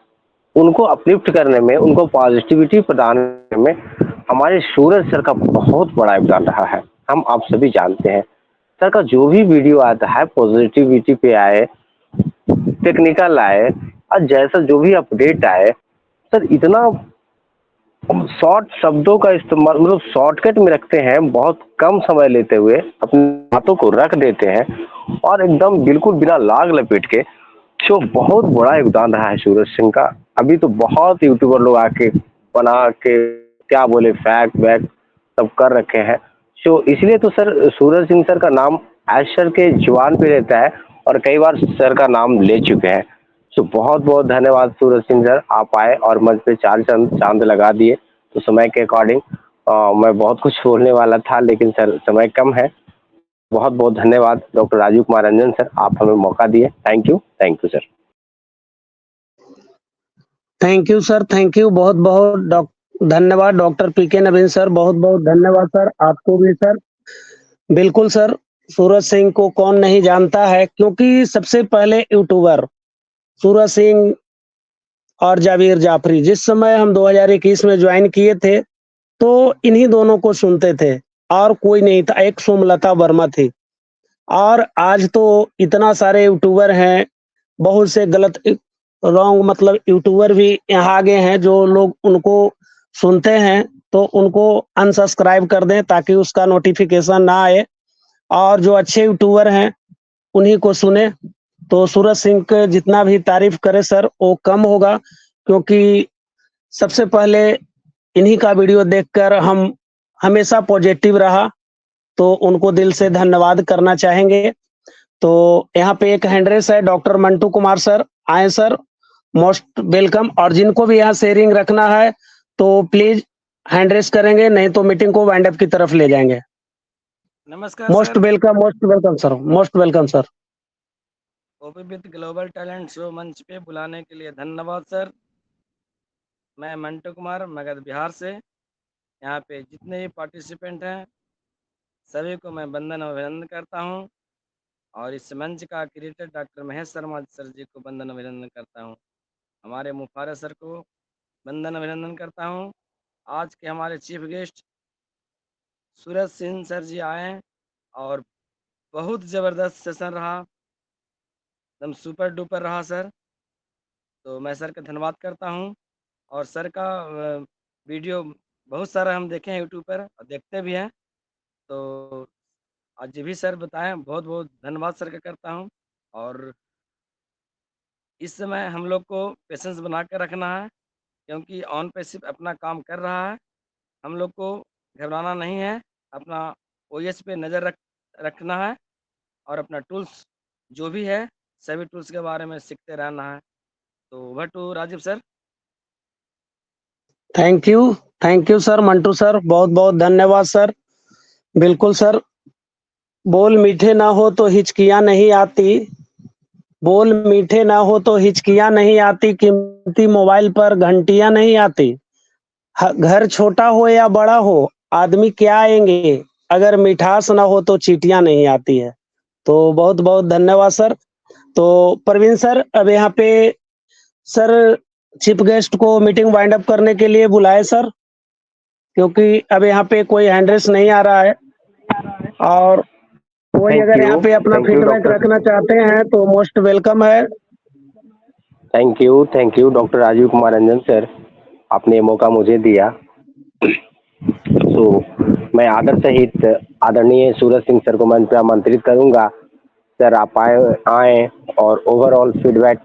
उनको अपलिफ्ट करने में, उनको पॉजिटिविटी प्रदान करने में हमारे सूरज सर का बहुत बड़ा योगदान रहा है। हम आप सभी जानते हैं सर का जो भी वीडियो आता है पॉजिटिविटी पे आए, टेक्निकल आए, और जैसा जो भी अपडेट आए सर, इतना शॉर्ट शब्दों का इस्तेमाल, मतलब शॉर्टकट में रखते हैं, बहुत कम समय लेते हुए अपनी बातों को रख देते हैं और एकदम बिल्कुल बिना लाग लपेट के। जो बहुत बड़ा योगदान रहा है सूरज सिंह का। अभी तो बहुत यूट्यूबर लोग आके बना के क्या बोले फैक्ट वैक्ट सब कर रखे हैं। सो इसलिए तो सर सूरज सिंह सर का नाम आज सर के जुबान पे रहता है, और कई बार सर का नाम ले चुके हैं। सो बहुत बहुत धन्यवाद सूरज सिंह सर, आप आए और मंच पे चार चांद लगा दिए। तो समय के अकॉर्डिंग मैं बहुत कुछ बोलने वाला था, लेकिन सर समय कम है। बहुत बहुत धन्यवाद डॉक्टर राजीव कुमार रंजन सर, आप हमें मौका दिए। Thank you sir. Thank you sir, thank you, बहुत बहुत धन्यवाद डॉक्टर पीके नवीन सर, बहुत बहुत धन्यवाद सर आपको भी सर। बिल्कुल सर, सूरज सिंह को कौन नहीं जानता है, क्योंकि सबसे पहले यूट्यूबर सूरज सिंह और जावेद जाफरी जिस समय हम 2021 में ज्वाइन किए थे तो इन्हीं दोनों को सुनते थे और कोई नहीं था, एक सोमलता वर्मा थी। और आज तो इतना सारे यूट्यूबर हैं, बहुत से गलत रॉन्ग मतलब यूट्यूबर भी यहाँ आगे हैं जो लोग उनको सुनते हैं, तो उनको अनसब्सक्राइब कर दें ताकि उसका नोटिफिकेशन ना आए, और जो अच्छे यूट्यूबर हैं उन्हीं को सुने। तो सूरज सिंह के जितना भी तारीफ करे सर वो कम होगा, क्योंकि सबसे पहले इन्हीं का वीडियो देखकर हम हमेशा पॉजिटिव रहा, तो उनको दिल से धन्यवाद करना चाहेंगे। तो यहाँ पे एक हैंड रेस है, डॉक्टर मंटू कुमार सर आए सर, मोस्ट वेलकम। और जिनको भी यहाँ शेयरिंग रखना है तो प्लीज हैंड रेस करेंगे, नहीं तो मीटिंग को वाइंड अप की तरफ ले जाएंगे। नमस्कार most welcome sir, most welcome sir. OP with global talent show मंच पे बुलाने के लिए धन्यवाद सर। मैं मंटू कुमार मगध बिहार से, यहाँ पे जितने भी पार्टिसिपेंट हैं सभी को मैं वंदन अभिनंदन करता हूँ, और इस मंच का creator doctor Mahesh Sharma sir ji को वंदन अभिनंदन करता हूँ। हमारे मुफारा सर को वंदन अभिनंदन करता हूँ। आज के हमारे चीफ गेस्ट सूरज सिंह सर जी आए हैं और बहुत ज़बरदस्त सेशन रहा, एकदम सुपर डुपर रहा सर। तो मैं सर का धन्यवाद करता हूँ। और सर का वीडियो बहुत सारा हम देखे हैं यूट्यूब पर और देखते भी हैं, तो आज भी सर बताएं, बहुत बहुत धन्यवाद सर का करता हूँ। और इस समय हम लोग को पेशेंस बना कर रखना है, क्योंकि ऑन पैसिव अपना काम कर रहा है, हम लोग को घबराना नहीं है, अपना ओएस पे नज़र रखना है, और अपना टूल्स जो भी है सभी टूल्स के बारे में सीखते रहना है। तो over to Rajeev sir. Thank you sir Mantu sir, बहुत बहुत धन्यवाद सर। बिल्कुल सर, बोल मीठे ना हो तो हिचकियां नहीं आती, बोल मीठे ना हो तो हिचकियां नहीं आती, कीमती मोबाइल पर घंटियां नहीं आती। घर छोटा हो या बड़ा हो आदमी क्या आएंगे, अगर मिठास ना हो तो चीटियां नहीं आती है। तो बहुत बहुत धन्यवाद सर। तो प्रवीण सर, अब यहाँ पे सर चीफ गेस्ट को मीटिंग वाइंड अप करने के लिए बुलाए सर, क्योंकि अब यहाँ पे कोई हैंडरेस नहीं आ रहा है, और कोई अगर यहाँ पे अपना फीडबैक रखना चाहते हैं तो मोस्ट वेलकम है। Thank you doctor Rajeev Kumar Ranjan sir, आपने ये मौका मुझे दिया। तो मैं आदर सहित आदरणीय सूरज सिंह सर को मंच पर आमंत्रित करूंगा। सर आप आए और ओवरऑल फीडबैक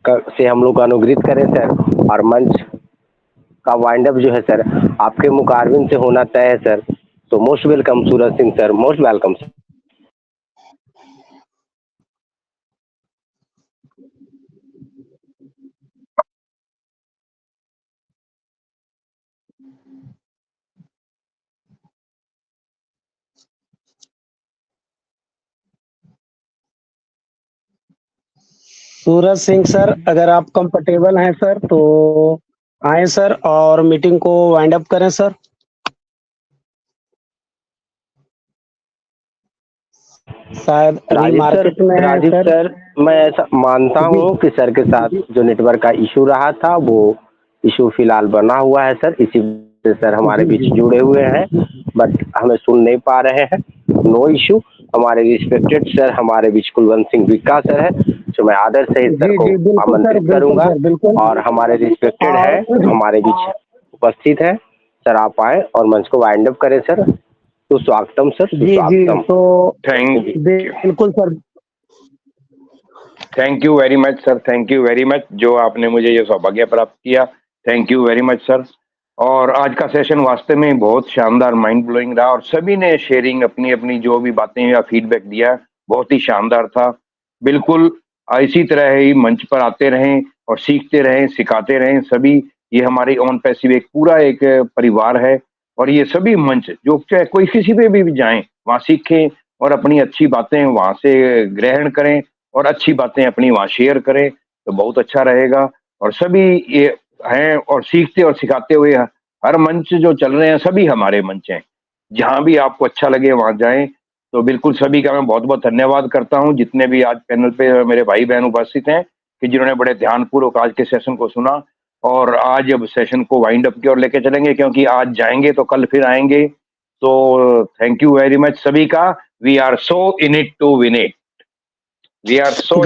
से हम लोग को अनुग्रहित करें सर, और मंच का वाइंड अप जो है सर आपके मुखारबिन से होना तय है सर। तो most welcome Suraj Singh sir, most welcome sir. Suraj Singh sir, अगर आप कंफर्टेबल हैं सर तो आए सर और मीटिंग को वाइंड अप करें सर। शायद अभी राजीव मार्केट में है राजीव सर। सर, मैं ऐसा मानता जी। हूँ कि सर के साथ जो नेटवर्क का इशू रहा था वो इशू फिलहाल बना हुआ है सर, इसी से सर हमारे जी, बीच जी। जुड़े हुए हैं बट हमें सुन नहीं पा रहे हैं। No issue. हमारे रिस्पेक्टेड सर हमारे बीच कुलवंत सिंह विक्का सर है, जो मैं आदर से इस सर जी, को जी, बिल्कुल सर, आमंत्रित बिल्कुल करूंगा सर, बिल्कुल। और हमारे रिस्पेक्टेड है और हमारे बीच उपस्थित है सर। आप आए और मंच को वाइंड अप करें सर। सुस्वागतम सर, जी, जी, सुस्वागतम। तो थैंक यू, बिल्कुल sir. Thank you very much sir, thank you very much जो आपने मुझे ये सौभाग्य प्राप्त किया। Thank you very much sir. और आज का सेशन वास्तव में बहुत शानदार, माइंड ब्लोइंग रहा और सभी ने शेयरिंग अपनी अपनी जो भी बातें या फीडबैक दिया बहुत ही शानदार था। बिल्कुल इसी तरह ही मंच पर आते रहें और सीखते रहें, सिखाते रहें सभी। ये हमारी ऑन पैसिव एक पूरा एक परिवार है और ये सभी मंच जो चाहे कोई किसी पे भी जाएं वहाँ सीखें और अपनी अच्छी बातें वहाँ से ग्रहण करें और अच्छी बातें अपनी वहाँ शेयर करें तो बहुत अच्छा रहेगा। और सभी ये हैं और सीखते और सिखाते हुए हर मंच जो चल रहे हैं सभी हमारे मंच हैं। जहाँ भी आपको अच्छा लगे वहाँ जाएं। तो बिल्कुल सभी का मैं बहुत बहुत धन्यवाद करता हूँ जितने भी आज पैनल पे मेरे भाई बहन उपस्थित हैं कि जिन्होंने बड़े ध्यानपूर्वक आज के सेशन को सुना। और आज अब सेशन को वाइंड अप की ओर लेके चलेंगे क्योंकि आज जाएंगे तो कल फिर आएंगे। तो थैंक यू वेरी मच सभी का। We are so in it to win it. We are so